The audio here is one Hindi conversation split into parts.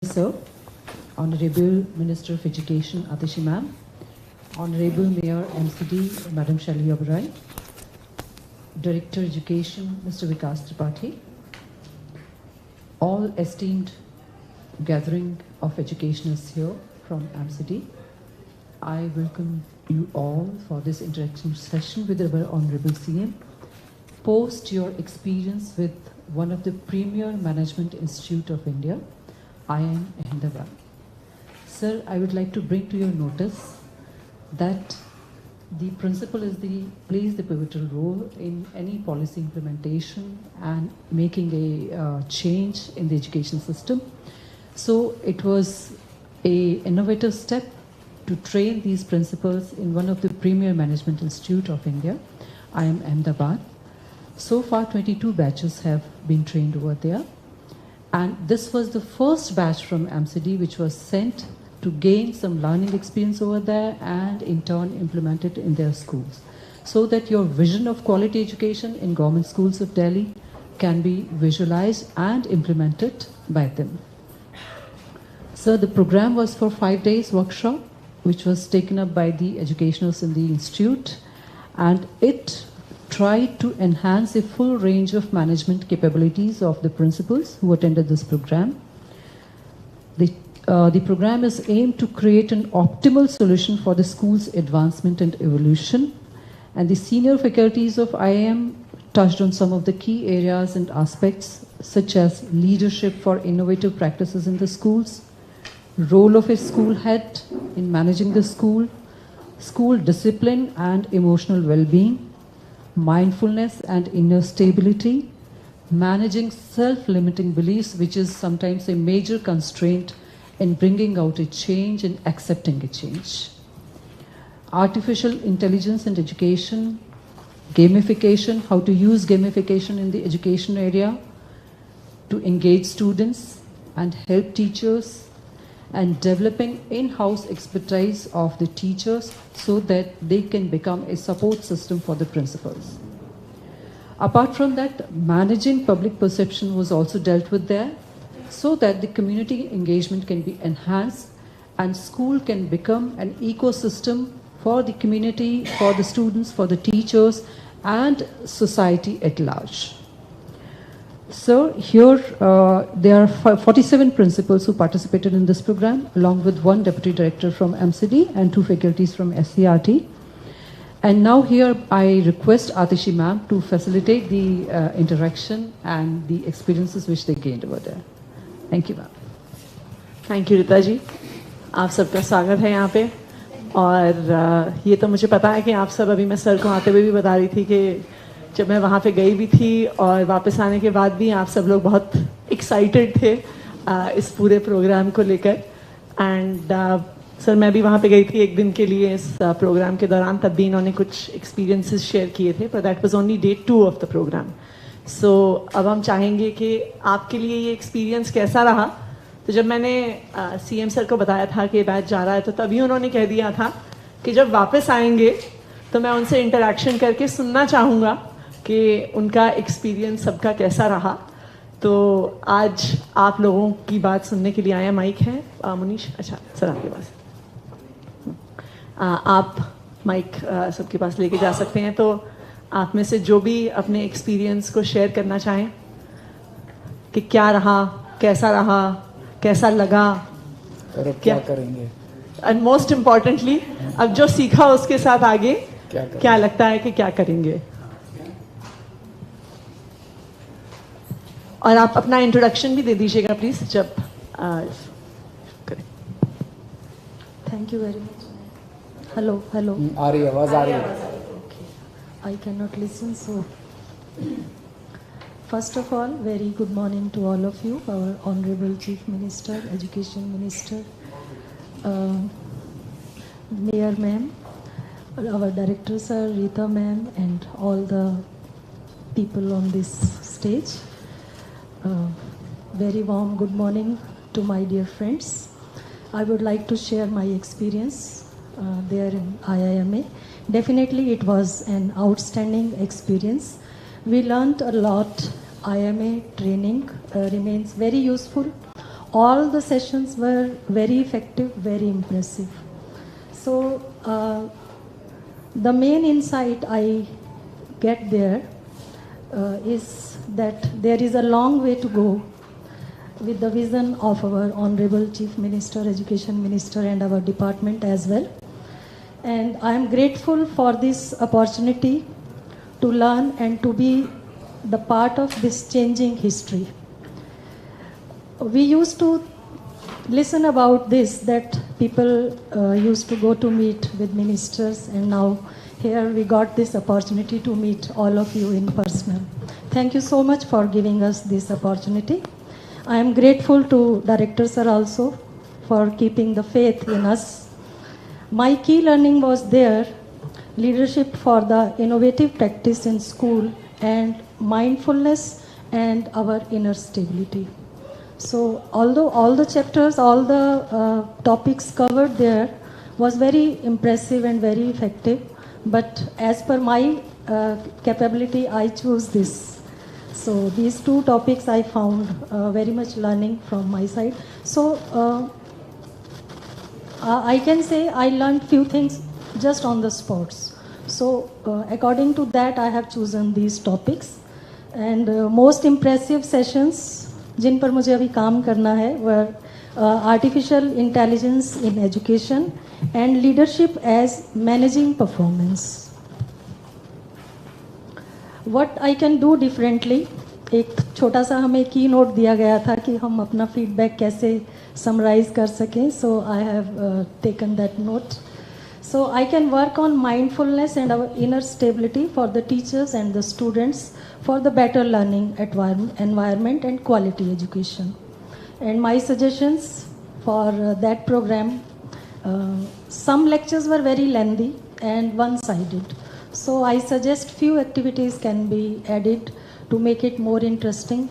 Sir, Honorable Minister of Education Atishi Ma'am, Honorable Mayor MCD Madam Shalini Oberoi, Director Education Mr. Vikas Tripathi, all esteemed gathering of educationists here from MCD, I welcome you all for this interaction session with our Honorable CM. Post your experience with one of the premier management institute of India, IIM Ahmedabad. Sir, I would like to bring to your notice that the principal plays the pivotal role in any policy implementation and making a change in the education system. So it was an innovative step to train these principals in one of the premier management institute of India, IIM Ahmedabad. So far, 22 batches have been trained over there. And this was the first batch from MCD which was sent to gain some learning experience over there and in turn implement it in their schools. So that your vision of quality education in government schools of Delhi can be visualized and implemented by them. So the program was for 5 days workshop, which was taken up by the educationals in the institute, and it tried to enhance a full range of management capabilities of the principals who attended this program. The program is aimed to create an optimal solution for the school's advancement and evolution. And the senior faculties of IIM touched on some of the key areas and aspects such as leadership for innovative practices in the schools, role of a school head in managing the school, school discipline and emotional well-being, mindfulness and inner stability, managing self-limiting beliefs, which is sometimes a major constraint in bringing out a change and accepting a change. Artificial intelligence and education, gamification, how to use gamification in the education area to engage students and help teachers, and developing in-house expertise of the teachers so that they can become a support system for the principals. Apart from that, managing public perception was also dealt with there so that the community engagement can be enhanced and school can become an ecosystem for the community, for the students, for the teachers and society at large. So here there are 47 principals who participated in this program, along with one deputy director from MCD and 2 faculties from SCRT. And now here I request Atishi ma'am to facilitate the interaction and the experiences which they gained over there. Thank you ma'am. Thank you Rita ji, आप सबका स्वागत है यहाँ पे। और ये तो मुझे पता है कि आप सब, अभी मैं सर को आते हुए भी बता रही थी कि जब मैं वहाँ पे गई भी थी और वापस आने के बाद भी आप सब लोग बहुत एक्साइटेड थे इस पूरे प्रोग्राम को लेकर। एंड सर मैं भी वहाँ पे गई थी एक दिन के लिए इस प्रोग्राम के दौरान, तब भी इन्होंने कुछ एक्सपीरियंसेस शेयर किए थे, पर that was only day 2 of the programme. So अब हम चाहेंगे कि आपके लिए ये एक्सपीरियंस कैसा रहा। तो जब मैंने सीएम सर को बताया था कि बैच जा रहा है, तो तभी उन्होंने कह दिया था कि जब वापस आएंगे तो मैं उनसे इंटरेक्शन करके सुनना चाहूँगा कि उनका एक्सपीरियंस सबका कैसा रहा। तो आज आप लोगों की बात सुनने के लिए आया। माइक है मुनीश? अच्छा सर आपके पास, आप माइक सबके पास लेके जा सकते हैं। तो आप में से जो भी अपने एक्सपीरियंस को शेयर करना चाहें कि क्या रहा, कैसा लगा, और अब क्या करेंगे, एंड मोस्ट इम्पॉर्टेंटली अब जो सीखा उसके साथ आगे क्या लगता है कि क्या करेंगे। और आप अपना इंट्रोडक्शन भी दे दीजिएगा प्लीज जब करें। Thank you very much. Hello hello, आ रही आवाज आ रही है। I can not listen, so first of all very good morning to all of you, our honourable chief minister, education minister, mayor ma'am, our director sir, Rita ma'am, and all the people on this stage. Very warm good morning to my dear friends. I would like to share my experience there in IIMA. Definitely it was an outstanding experience. We learned a lot. IIMA training remains very useful. All the sessions were very effective, very impressive. So the main insight I get there is that there is a long way to go with the vision of our Honorable Chief Minister, Education Minister, and our department as well. And I am grateful for this opportunity to learn and to be the part of this changing history. We used to listen about this, that people used to go to meet with ministers, and now here we got this opportunity to meet all of you in person. Thank you so much for giving us this opportunity. I am grateful to Director Sir also for keeping the faith in us. My key learning was there, leadership for the innovative practice in school and mindfulness and our inner stability. So although all the chapters, all the topics covered there was very impressive and very effective, but as per my capability, I chose this. So these two topics I found very much learning from my side. So I can say I learned few things just on the spots. So according to that, I have chosen these topics. And most impressive sessions जिन पर मुझे अभी काम करना है वह artificial intelligence in education and leadership as managing performance. What I can do differently, एक छोटा सा हमें की नोट दिया गया था कि हम अपना फीडबैक कैसे समराइज कर सकें. So I have taken that note. So I can work on mindfulness and our inner stability for the teachers and the students for the better learning environment and quality education. And my suggestions for that program, some lectures were very lengthy and one-sided. So I suggest few activities can be added to make it more interesting.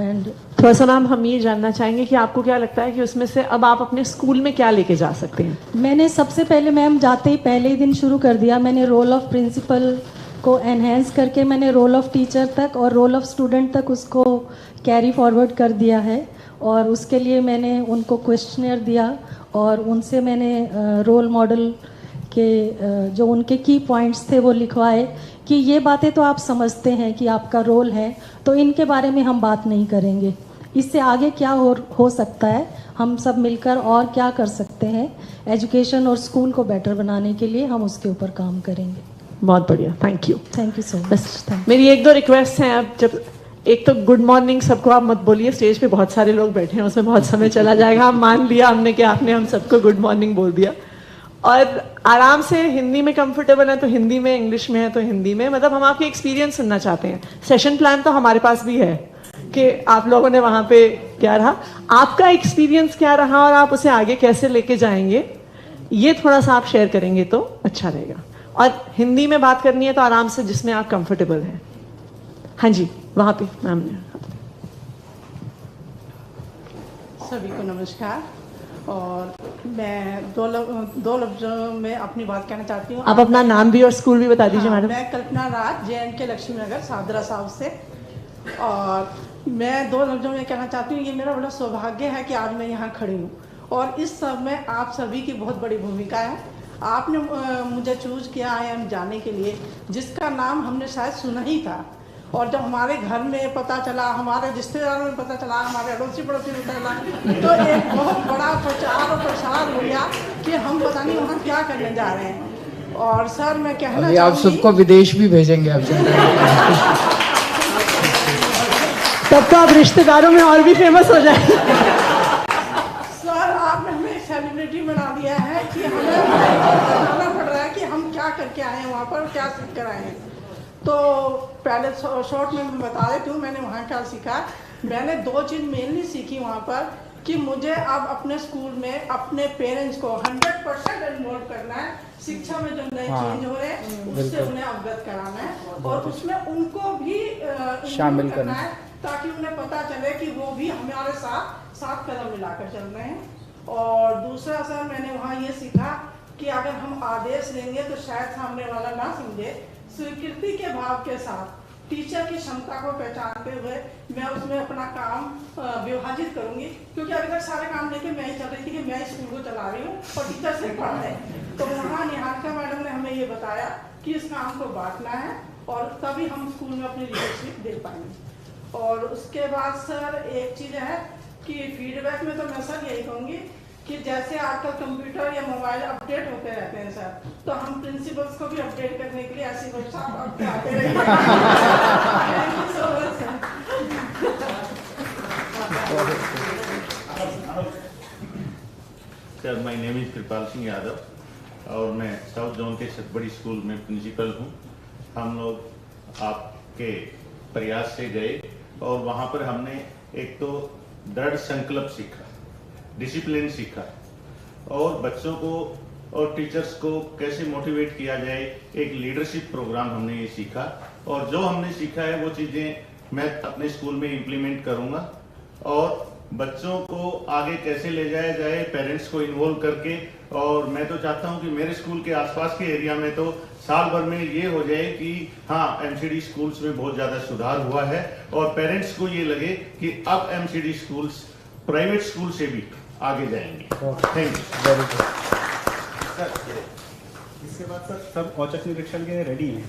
And थोड़ा सा मैम हम ये जानना चाहेंगे कि आपको क्या लगता है कि उसमें से अब आप अपने स्कूल में क्या लेके जा सकते हैं. मैंने सबसे पहले मैम जाते ही पहले ही दिन शुरू कर दिया. मैंने रोल ऑफ प्रिंसिपल को एनहेंस करके मैंने रोल ऑफ टीचर तक और रोल ऑफ स्टूडेंट तक उसको कैरी फॉरवर्ड कर दिया है. और उसके लिए मैंने उनको क्वेश्चनर दिया और उनसे मैंने रोल मॉडल के जो उनके की पॉइंट्स थे वो लिखवाए कि ये बातें तो आप समझते हैं कि आपका रोल है, तो इनके बारे में हम बात नहीं करेंगे. इससे आगे क्या हो सकता है, हम सब मिलकर और क्या कर सकते हैं एजुकेशन और स्कूल को बेटर बनाने के लिए, हम उसके ऊपर काम करेंगे. बहुत बढ़िया, thank you. Thank you so much. मेरी एक दो रिक्वेस्ट हैं. अब जब एक तो गुड मॉर्निंग सबको आप मत बोलिए, स्टेज पे बहुत सारे लोग बैठे हैं, उसमें बहुत समय चला जाएगा. हम मान लिया हमने कि आपने हम सबको गुड मॉर्निंग बोल दिया. और आराम से हिंदी में कंफर्टेबल है तो हिंदी में, इंग्लिश में है तो हिंदी में, मतलब हम आपके एक्सपीरियंस सुनना चाहते हैं. सेशन प्लान तो हमारे पास भी है कि आप लोगों ने वहां पे क्या रहा, आपका एक्सपीरियंस क्या रहा और आप उसे आगे कैसे लेके जाएंगे, ये थोड़ा सा आप शेयर करेंगे तो अच्छा रहेगा. और हिंदी में बात करनी है तो आराम से जिसमें आप कंफर्टेबल हैं. हाँ जी, वहां पे मैम ने. सभी को नमस्कार. और मैं दो लफ्जों में अपनी बात कहना चाहती हूँ. आप अपना नाम भी और स्कूल भी बता दीजिए मैडम. मैं कल्पना राज, JNK लक्ष्मी नगर, सादरा साउथ से. और मैं दो लफ्जों में कहना चाहती हूँ, ये मेरा बड़ा सौभाग्य है कि आज मैं यहाँ खड़ी हूँ और इस सब में आप सभी की बहुत बड़ी भूमिका है. आपने मुझे चूज किया IIM जाने के लिए, जिसका नाम हमने शायद सुना ही था. और जब हमारे घर में पता चला, हमारे रिश्तेदारों में पता चला, हमारे अड़ोसी पड़ोसी में पता चला, तो एक बहुत बड़ा प्रचार और प्रसार हो गया कि हम पता नहीं वहाँ क्या करने जा रहे हैं. और सर मैं कहना अभी आप सबको विदेश भी भेजेंगे आप. तब तो आप रिश्तेदारों में और भी फेमस हो जाएंगे. सर आपने हमें सेलिब्रिटी बना दिया है कि हमें बताना पड़ रहा है कि हम क्या करके आए हैं वहाँ पर, क्या सीख कर आए हैं. तो पहले शॉर्ट में मैं बता देती हूँ मैंने वहाँ क्या सीखा. मैंने दो चीज़ मेनली सीखी वहाँ पर कि मुझे अब अपने स्कूल में अपने पेरेंट्स को 100% इन्वॉल्व करना है. शिक्षा में जो नए चेंज हो रहे हैं उससे उन्हें अवगत कराना है और उसमें उनको भी शामिल करना है ताकि उन्हें पता चले कि वो भी हमारे साथ कदम मिलाकर चल रहे हैं. और दूसरा सर मैंने वहाँ ये सीखा कि अगर हम आदेश लेंगे तो शायद सामने वाला ना समझे, स्वीकृति के भाव के साथ टीचर की क्षमता को पहचानते हुए मैं उसमें अपना काम विभाजित करूंगी, क्योंकि अभी तक सारे काम लेके मैं ही चल रही थी कि मैं स्कूल को चला रही हूँ और टीचर से पढ़ रहे हैं। तो वहाँ निहारिका मैडम ने हमें ये बताया कि इस काम को बांटना है और तभी हम स्कूल में अपनी लीडरशिप दे पाएंगे। और उसके बाद सर एक चीज़ है कि फीडबैक में तो मैं सर यही कहूँगी कि जैसे आजकल कंप्यूटर या मोबाइल अपडेट होते रहते हैं सर, तो हम प्रिंसिपल्स को भी अपडेट करने के लिए ऐसी वेबसाइट अपडेट आते रहेंगे। Thank you so much sir. My name is Kripal Singh Yadav और मैं साउथ जोन के सतबड़ी स्कूल में प्रिंसिपल हूँ। हम लोग आपके प्रयास से गए और वहाँ पर हमने एक तो दृढ़ संकल्प सीखा, डिसिप्लिन सीखा और बच्चों को और टीचर्स को कैसे मोटिवेट किया जाए, एक लीडरशिप प्रोग्राम हमने ये सीखा। और जो हमने सीखा है वो चीज़ें मैं अपने स्कूल में इम्प्लीमेंट करूँगा और बच्चों को आगे कैसे ले जाया जाए, पेरेंट्स को इन्वॉल्व करके। और मैं तो चाहता हूँ कि मेरे स्कूल के आसपास के एरिया में तो साल भर में ये हो जाए कि हाँ एमसीडी स्कूल्स में बहुत ज़्यादा सुधार हुआ है और पेरेंट्स को ये लगे कि अब एमसीडी स्कूल्स प्राइवेट स्कूल से भी आगे जाएंगे। Thank you very good sir. इसके बाद सर सब औचक निरीक्षण के रेडी हैं।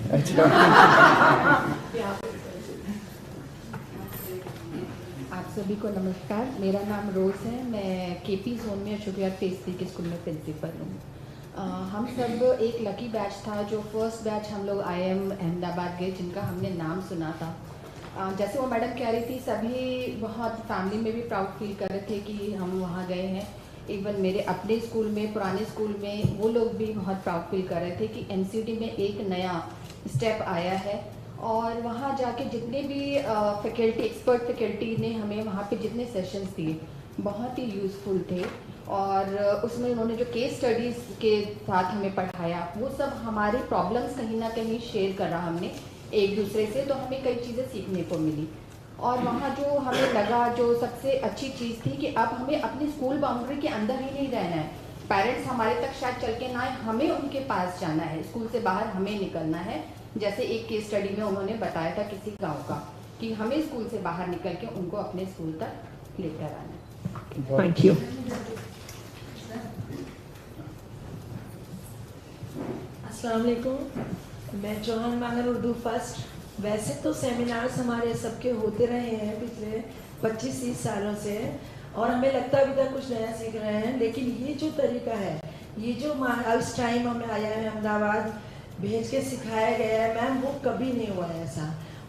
आप सभी को नमस्कार। मेरा नाम रोज है। मैं केपी जोन में अशोक विहार फेज 3 के स्कूल में प्रिंसिपल हूँ। हम सब एक लकी बैच था जो फर्स्ट बैच हम लोग IIM अहमदाबाद गए, जिनका हमने नाम सुना था। जैसे वो मैडम कह रही थी, सभी बहुत फैमिली में भी प्राउड फील कर रहे थे कि हम वहाँ गए हैं। इवन मेरे अपने स्कूल में, पुराने स्कूल में वो लोग भी बहुत प्राउड फील कर रहे थे कि MCD में एक नया स्टेप आया है। और वहाँ जाके जितने भी फैकल्टी, एक्सपर्ट फैकल्टी ने हमें वहाँ पे जितने सेशंस दिए बहुत ही यूज़फुल थे। और उसमें उन्होंने जो केस स्टडीज़ के साथ हमें पढ़ाया, वो सब हमारे प्रॉब्लम्स कहीं ना कहीं शेयर करा हमने एक दूसरे से, तो हमें कई चीज़ें सीखने को मिली। और वहाँ जो हमें लगा, जो सबसे अच्छी चीज़ थी कि अब हमें अपनी स्कूल बाउंड्री के अंदर ही नहीं रहना है। पेरेंट्स हमारे तक शायद चल के ना आए, हमें उनके पास जाना है, स्कूल से बाहर हमें निकलना है। जैसे एक केस स्टडी में उन्होंने बताया था किसी गांव का कि हमें स्कूल से बाहर निकल के उनको अपने स्कूल तक लेकर आना है। Thank you. अस्सलाम वालेकुम। मैं चौहान मांगन उर्दू फर्स्ट। वैसे तो सेमिनार्स हमारे सबके होते रहे हैं पिछले 25-30 सालों से और हमें लगता है अभी तक कुछ नया सीख रहे हैं, लेकिन ये जो तरीका है, ये जो इस टाइम हमें आया है अहमदाबाद भेज के सिखाया गया है मैम, वो कभी नहीं हुआ है ऐसा।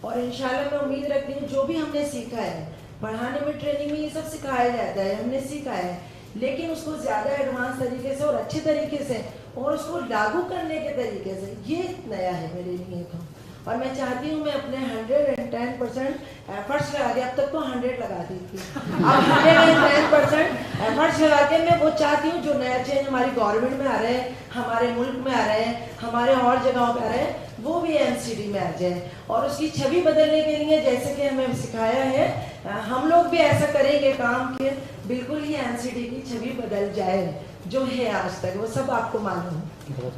और इंशाल्लाह मैं उम्मीद रखती हूँ जो भी हमने सीखा है, पढ़ाने में ट्रेनिंग में ये सब सिखाया जाता है, हमने सीखा है, लेकिन उसको ज़्यादा एडवांस तरीके से और अच्छे तरीके से और उसको लागू करने के तरीके से, ये नया है मेरे लिए तो। और मैं चाहती हूँ मैं अपने 110% एफर्ट्स लगा के, अब तक तो 100 लगा दी थी, अब 110% एफर्ट्स लगा के मैं वो चाहती हूँ जो नया चेंज हमारी गवर्नमेंट में आ रहे हैं, हमारे मुल्क में आ रहे हैं, हमारे और जगहों पे आ रहे हैं, वो भी MCD में आ जाए। और उसकी छवि बदलने के लिए जैसे कि हमें सिखाया है, हम लोग भी ऐसा करेंगे काम के बिल्कुल ही MCD की छवि बदल जाए जो है आज तक, वो सब आपको मालूम है।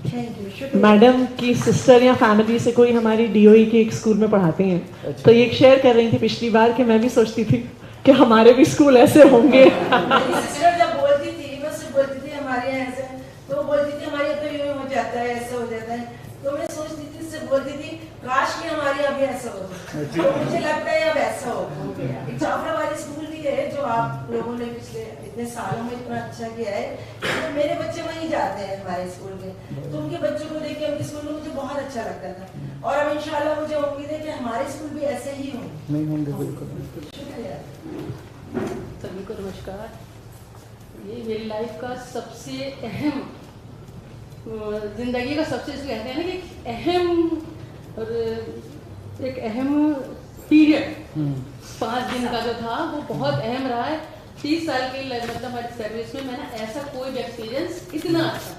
Thank you. मैडम की सिस्टर या फैमिली से कोई हमारी DOE के एक स्कूल में पढ़ाते हैं, तो ये शेयर कर रही थी पिछली बार कि मैं भी सोचती थी कि हमारे भी स्कूल ऐसे होंगे। मेरी सिस्टर जब बोलती थी, मैं उससे बोलती थी हमारे यहाँ ऐसे, तो बोलती थी हमारे यहाँ तो यूँ हो जाता है, ऐसा हो जाता है, तो मैं सोचती थी, उससे बोलती थी काश कि हमारे यहाँ भी ऐसा हो। तो मुझे लगता है अब ऐसा हो गया। जाफराबादी स्कूल भी है जो आप लोगों ने पिछले इतने सालों में इतना अच्छा किया है, तो मेरे बच्चे वहीं जाते हैं हमारे स्कूल में, तो उनके बच्चों को देख के उनके स्कूल में मुझे बहुत अच्छा लगता था। और अब इंशाल्लाह मुझे उम्मीद है कि हमारे स्कूल भी ऐसे ही होंगे। नहीं होंगे बिल्कुल। शुक्रिया। सभी को नमस्कार। ये मेरी लाइफ का सबसे अहम, जिंदगी का सबसे, इसको कहते हैं ना कि अहम, और एक अहम पीरियड 5 दिन का जो था वो बहुत अहम रहा है। 30 साल की मतलब हमारी सर्विस में मैंने ऐसा कोई भी एक्सपीरियंस इतना अच्छा,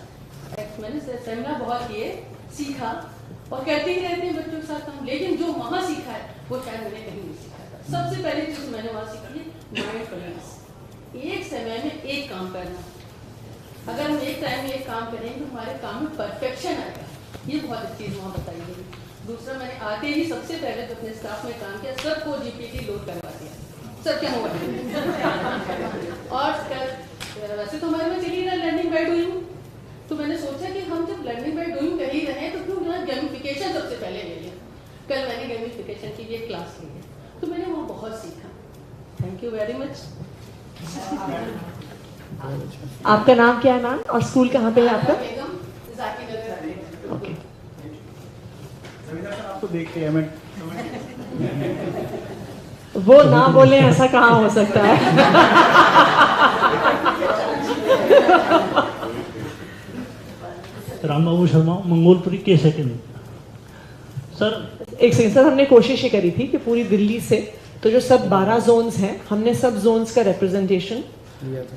मैंने सेमिनार बहुत किए, सीखा और कहते ही रहते हैं बच्चों के साथ काम, लेकिन जो वहाँ सीखा है वो शायद मैंने कहीं नहीं सीखा था। सबसे पहली चीज़ मैंने वहाँ सीखी है माइंडफुलनेस, एक समय में एक काम करना। अगर हम एक टाइम में एक काम करेंगे तो हमारे काम में परफेक्शन आएगा, ये बहुत अच्छी चीज़ वहाँ बताई गई। दूसरा, मैंने आते ही सबसे पहले तो अपने स्टाफ में काम किया, सबको जीपीटी लोड करवा दिया, सबके मोबाइल। और वैसे तो हमारे में चली रहा लर्निंग बाय डूइंग, तो मैंने सोचा कि हम जब लर्निंग बाय डूइंग कर ही रहे हैं तो क्यों ना गेमिफिकेशन सबसे पहले ले लिया। कल मैंने गेमिफिकेशन की एक क्लास ली है, तो मैंने वहाँ बहुत सीखा। Thank you very much. आपका नाम क्या है मैम, और स्कूल कहाँ पे है आपका? ओके, आपको देख के मैं वो ना बोले ऐसा कहाँ हो सकता है? राम बाबू शर्मा, मंगोलपुरी के सेकंड। सर एक सेकंड सर, हमने कोशिश ये करी थी कि पूरी दिल्ली से तो जो सब 12 जोन्स हैं, हमने सब जोन्स का रिप्रेजेंटेशन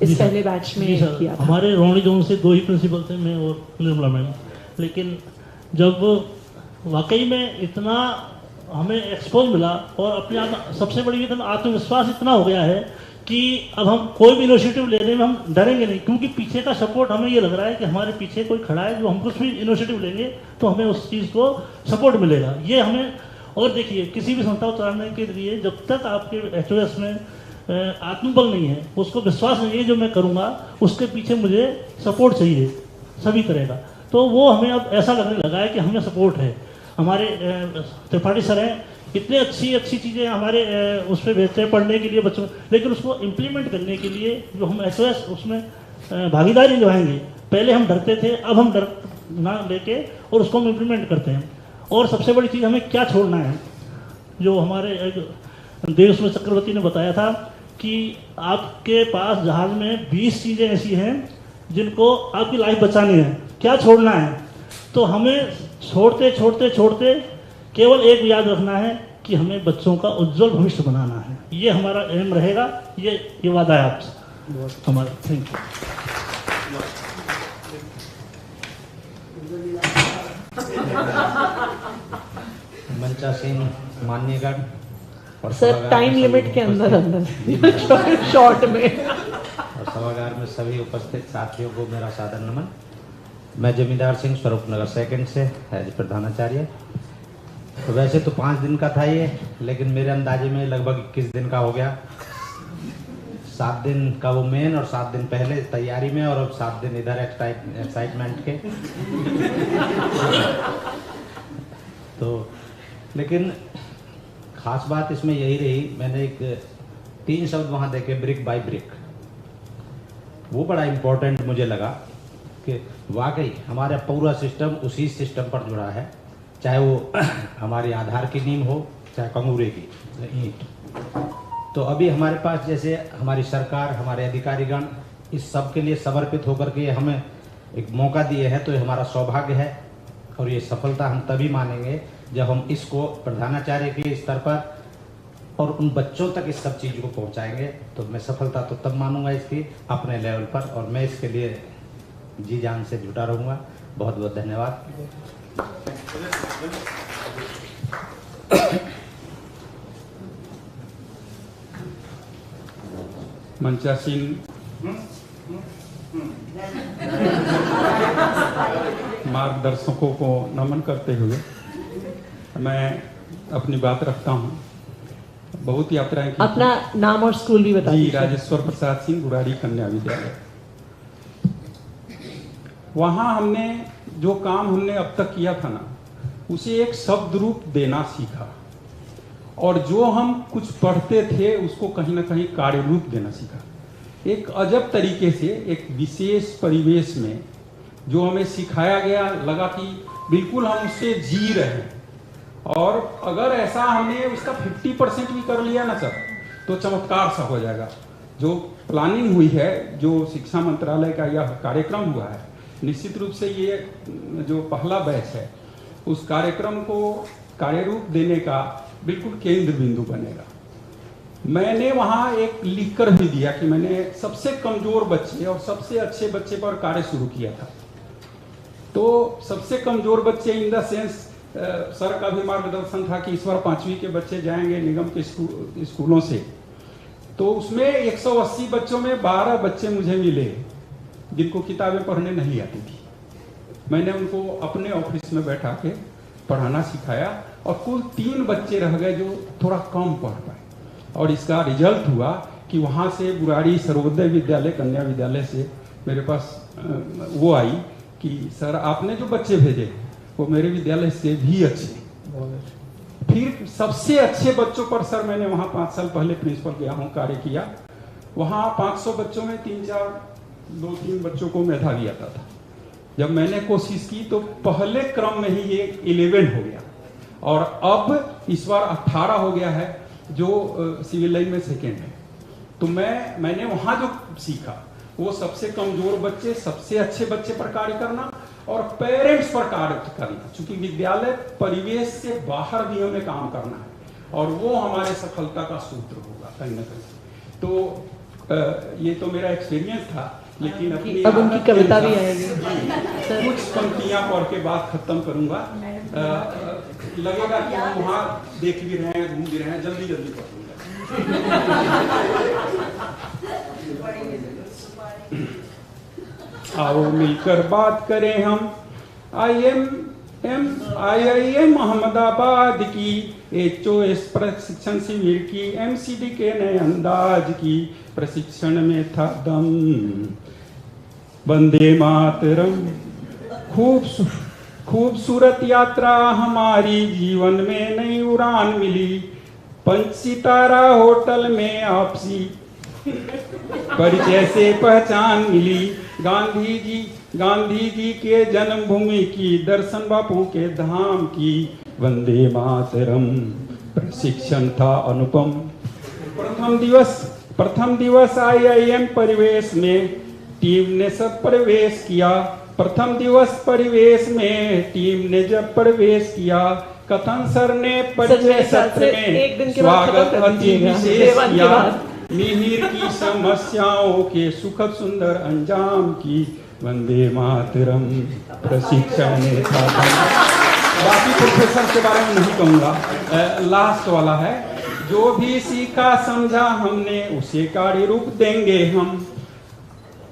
इस पहले बैच में किया था। हमारे रोहिणी जोन से 2 ही प्रिंसिपल थे, मैं और निर्मला मैम। लेकिन जब वाकई में इतना हमें एक्सपोज मिला और अपने आप सबसे बड़ी इतना आत्मविश्वास इतना हो गया है कि अब हम कोई भी इनिशिएटिव लेने में हम डरेंगे नहीं, क्योंकि पीछे का सपोर्ट हमें ये लग रहा है कि हमारे पीछे कोई खड़ा है, जो हम कुछ भी इनिशिएटिव लेंगे तो हमें उस चीज़ को सपोर्ट मिलेगा। ये हमें, और देखिए किसी भी संस्था को चलाने के लिए जब तक आपके HOS में आत्मबल नहीं है, उसको विश्वास नहीं है जो मैं करूँगा उसके पीछे मुझे सपोर्ट चाहिए सभी तरह का, तो वो हमें अब ऐसा लगने लगा है कि हमें सपोर्ट है। हमारे त्रिपाठी सर हैं, इतने अच्छी चीज़ें हमारे उस पर भेजते हैं पढ़ने के लिए बच्चों, लेकिन उसको इम्प्लीमेंट करने के लिए जो हम HOS उसमें भागीदारी निभाएंगे, पहले हम डरते थे, अब हम डर ना लेके और उसको हम इम्प्लीमेंट करते हैं। और सबसे बड़ी चीज़ हमें क्या छोड़ना है, जो हमारे देवेश्वर चक्रवर्ती ने बताया था कि आपके पास जहाज में 20 चीज़ें ऐसी हैं जिनको आपकी लाइफ बचानी है, क्या छोड़ना है? तो हमें छोड़ते केवल एक याद रखना है कि हमें बच्चों का उज्जवल भविष्य बनाना है। ये हमारा एम रहेगा, ये वादा है आपसे हमारा। Thank you. मंचा सिंह, मान्यगढ़ और सर टाइम लिमिट के अंदर शॉर्ट में। और सभागार में सभी उपस्थित साथियों को मेरा सादर नमन। मैं जमींदार सिंह, स्वरूप नगर सेकंड से एज प्रधानाचार्य। तो वैसे तो 5 दिन का था ये, लेकिन मेरे अंदाजे में लगभग 21 दिन का हो गया। 7 दिन का वो मेन और 7 दिन पहले तैयारी में, और अब 7 दिन इधर एक्साइटमेंट के। तो लेकिन खास बात इसमें यही रही, मैंने एक 3 शब्द वहाँ देखे, ब्रिक बाय ब्रिक। वो बड़ा इम्पोर्टेंट मुझे लगा कि वाकई हमारा पूरा सिस्टम उसी सिस्टम पर जुड़ा है, चाहे वो हमारी आधार की नींव हो, चाहे कंगूरे की ईंट। तो अभी हमारे पास जैसे हमारी सरकार, हमारे अधिकारीगण इस सब के लिए समर्पित होकर के हमें एक मौका दिए हैं, तो ये हमारा सौभाग्य है। और ये सफलता हम तभी मानेंगे जब हम इसको प्रधानाचार्य के स्तर पर और उन बच्चों तक इस सब चीज़ को पहुंचाएंगे। तो मैं सफलता तो तब मानूंगा इसकी अपने लेवल पर, और मैं इसके लिए जी जान से जुटा रहूँगा। बहुत बहुत धन्यवाद। मंचा सिंह, मार्गदर्शकों को नमन करते हुए मैं अपनी बात रखता हूँ। बहुत यात्राएं की। अपना नाम और स्कूल भी बता दीजिए। जी, राजेश्वर प्रसाद सिंह, गुराड़ी कन्या विद्यालय। वहाँ हमने जो काम हमने अब तक किया था ना, उसे एक शब्द रूप देना सीखा, और जो हम कुछ पढ़ते थे उसको कहीं ना कहीं कार्य रूप देना सीखा। एक अजब तरीके से एक विशेष परिवेश में जो हमें सिखाया गया, लगा कि बिल्कुल हम उससे जी रहे हैं। और अगर ऐसा हमने उसका 50% भी कर लिया ना सर, तो चमत्कार सा हो जाएगा। जो प्लानिंग हुई है, जो शिक्षा मंत्रालय का यह कार्यक्रम हुआ है, निश्चित रूप से ये जो पहला बैच है उस कार्यक्रम को कार्यरूप देने का बिल्कुल केंद्र बिंदु बनेगा। मैंने वहाँ एक लिख कर भी दिया कि मैंने सबसे कमजोर बच्चे और सबसे अच्छे बच्चे पर कार्य शुरू किया था। तो सबसे कमजोर बच्चे इन द सेंस सर का भी मार्गदर्शन था कि इस बार 5वीं के बच्चे जाएंगे निगम के स्कूलों से। तो उसमें 180 बच्चों में 12 बच्चे मुझे मिले जिनको किताबें पढ़ने नहीं आती थी। मैंने उनको अपने ऑफिस में बैठा के पढ़ाना सिखाया और कुल 3 बच्चे रह गए जो थोड़ा कम पढ़ पाए। और इसका रिजल्ट हुआ कि वहाँ से बुराड़ी सर्वोदय विद्यालय कन्या विद्यालय से मेरे पास वो आई कि सर आपने जो बच्चे भेजे वो मेरे विद्यालय से भी अच्छे। फिर सबसे अच्छे बच्चों पर सर मैंने वहाँ 5 साल पहले प्रिंसिपल गया हूँ, कार्य किया। वहाँ 500 बच्चों में 2-3 बच्चों को मेधावी आता था। जब मैंने कोशिश की तो पहले क्रम में ही ये 11 हो गया और अब इस बार 18 हो गया है, जो सिविल लाइन में सेकेंड है। तो मैंने वहाँ जो सीखा वो सबसे कमजोर बच्चे, सबसे अच्छे बच्चे पर कार्य करना और पेरेंट्स पर कार्य करना, क्योंकि विद्यालय परिवेश से बाहर भी हमें काम करना है और वो हमारे सफलता का सूत्र होगा कहीं ना कहीं। तो ये तो मेरा एक्सपीरियंस था, लेकिन अपनी अब उनकी कविता भी आएगी। कुछ पंक्तियां पढ़ के बात खत्म करूंगा। लगेगा कि हम वहाँ देख भी रहे हैं, घूम भी रहे हैं, जल्दी जल्दी पढ़ूंगा। आओ मिलकर बात करें हम IIM अहमदाबाद की, HOS प्रशिक्षण शिविर की, MCD के नए अंदाज की, प्रशिक्षण में था दम। वंदे मातरम। खूबसूरत यात्रा हमारी, जीवन में नई उड़ान मिली, 5 सितारा होटल में आपसी परिचय से पहचान मिली। गांधी जी के जन्मभूमि की, दर्शन बापू के धाम की, वंदे मातरम। प्रशिक्षण था अनुपम। प्रथम दिवस IIM परिवेश में टीम ने सब प्रवेश किया। प्रथम दिवस परिवेश में टीम ने जब प्रवेश किया, कथन सर ने परिचय सत्र में स्वागत अति विशेष किया। मिहिर की समस्याओं के सुखद सुंदर अंजाम की, वंदे मातरम। प्रशिक्षण में था। बाकी प्रोफेसर के बारे में नहीं कहूँगा। लास्ट वाला है, जो भी सीखा समझा हमने उसे कार्य रूप देंगे हम।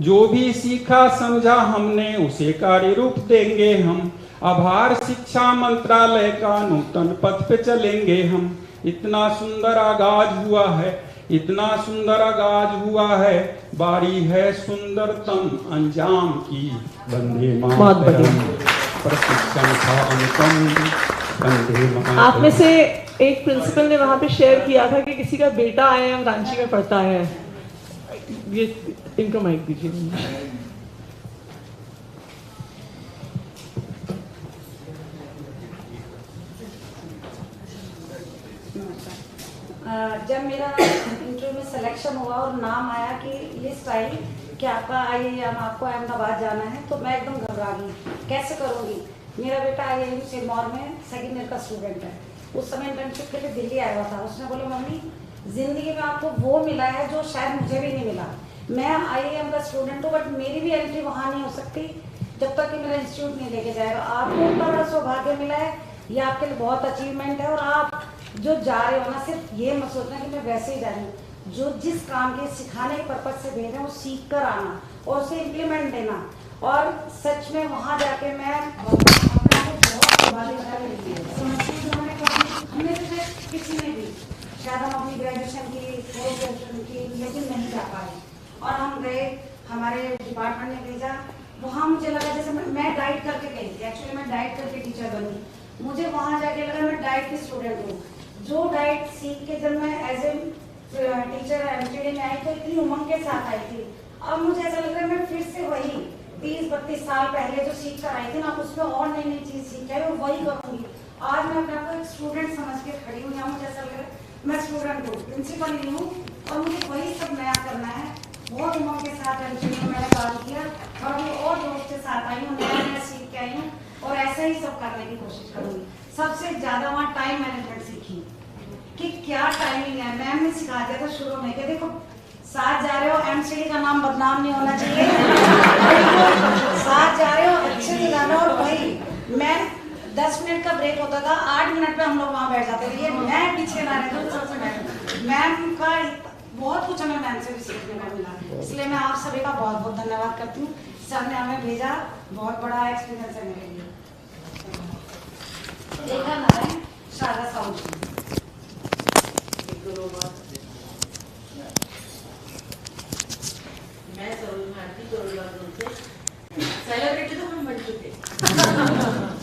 जो भी सीखा समझा हमने उसे कार्य रूप देंगे हम। आभार शिक्षा मंत्रालय का, नूतन पथ पे चलेंगे हम। इतना सुंदर आगाज हुआ है, इतना सुंदर आगाज हुआ है, बारी है सुंदरतम अंजाम की, वंदे मातरम। प्रशिक्षण था अनुपम, वंदे मातरम। आप में से एक प्रिंसिपल ने वहाँ पे शेयर किया था कि किसी का बेटा IIM रांची में पढ़ता है। ये इनको माइक दीजिए। जब मेरा इंटरव्यू में सिलेक्शन हुआ और नाम आया कि लिस्ट आई कि आपका IIM आपको अहमदाबाद जाना है, तो मैं एकदम घबरा गई। कैसे करूँगी? मेरा बेटा IIM सिरमौर में सेकेंड ईयर का स्टूडेंट है। उस समय इंटर्नशिप के लिए दिल्ली आया हुआ था। उसने बोला मम्मी जिंदगी में आपको वो मिला है जो शायद मुझे भी नहीं मिला। मैं IIM का स्टूडेंट हूँ, बट मेरी भी एंट्री वहाँ नहीं हो सकती जब तक कि मेरा इंस्टीट्यूट नहीं लेके जाएगा। आपको इतना बड़ा सौभाग्य मिला है, ये आपके लिए बहुत अचीवमेंट है। और आप जो जा रहे हो ना, सिर्फ ये मत सोचना कि मैं वैसे ही जा रही हूँ। जो जिस काम के सिखाने के पर्पज से भेज रहे हैं वो सीख कर आना और उसे इम्प्लीमेंट देना। और सच में वहाँ जाके मैं किसी ने भी शायद हम अपनी ग्रेजुएशन की, पोस्ट ग्रेजुएशन की, लेकिन नहीं जा पाए। और हम गए, हमारे डिपार्टमेंट ने भेजा। वहाँ मुझे लगा जैसे मैं डाइट करके गई थी। एक्चुअली मैं डाइट करके टीचर बनी। मुझे वहाँ जाके लगा मैं डाइट की स्टूडेंट हूँ। जो डाइट सीख के जब मैं एज ए टीचर MTD में आई तो इतनी उमंग के साथ आई थी। अब मुझे ऐसा लग रहा है मैं फिर से वही 30-32 साल पहले जो सीख कर आई थी ना, उसमें और नई नई चीज़ सीख आई और वही करूँगी। आज मैं अपने आपको एक स्टूडेंट समझ के खड़ी हूँ। यहाँ मुझे ऐसा लग रहा है मैं स्टूडेंट हूँ, प्रिंसिपल नहीं हूँ, और मुझे वही सब नया करना है। बहुत उमंग के साथ MTD में मैंने काम किया और अभी और दोस्त के साथ आई हूँ, नया नया सीख के आई हूँ और ऐसा ही सब करने की कोशिश करूँगी। सबसे ज़्यादा वहाँ टाइम मैनेजमेंट सीखी कि क्या टाइमिंग है। मैम ने सिखा दिया था शुरू में कि देखो साथ जा रहे हो, MCD का नाम बदनाम नहीं होना चाहिए। साथ जा रहे हो, अच्छे से जाना। और वही मैं 10 मिनट का ब्रेक होता था, 8 मिनट में हम लोग वहाँ बैठ जाते थे। ये मैं पीछे ना रहता था। सबसे मैम का बहुत कुछ हमें मैम से भी सीखने को मिला। इसलिए मैं आप सभी का बहुत बहुत धन्यवाद करती हूँ। सर ने हमें भेजा, बहुत बड़ा एक्सपीरियंस है मेरे लिए। रेखा नारायण, शारदा साउथ। मैं सरोज भारती से सेलिब्रिटी तो हम बन चुके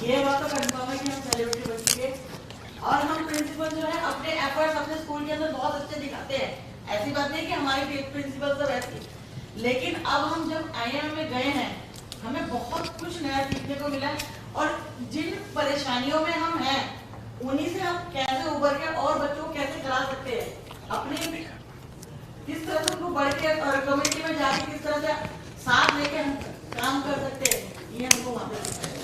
ये बात तो कंफर्म है कि हम सेलिब्रिटी बन चुके और हम प्रिंसिपल जो है अपने एफर्ट्स अपने स्कूल के अंदर बहुत अच्छे दिखाते हैं। ऐसी बात नहीं कि हमारी प्रिंसिपल सब ऐसी, लेकिन अब हम जब IIM में गए हैं हमें बहुत कुछ नया सीखने को मिला और जिन परेशानियों में हम हैं उन्हीं से हम कैसे उबर के और बच्चों को कैसे करा सकते हैं, अपने किस तरह से उनको बढ़ के और कम्युनिटी में जाके किस तरह से साथ लेके हम काम कर सकते हैं, ये हमको वहाँ पे सिखाया।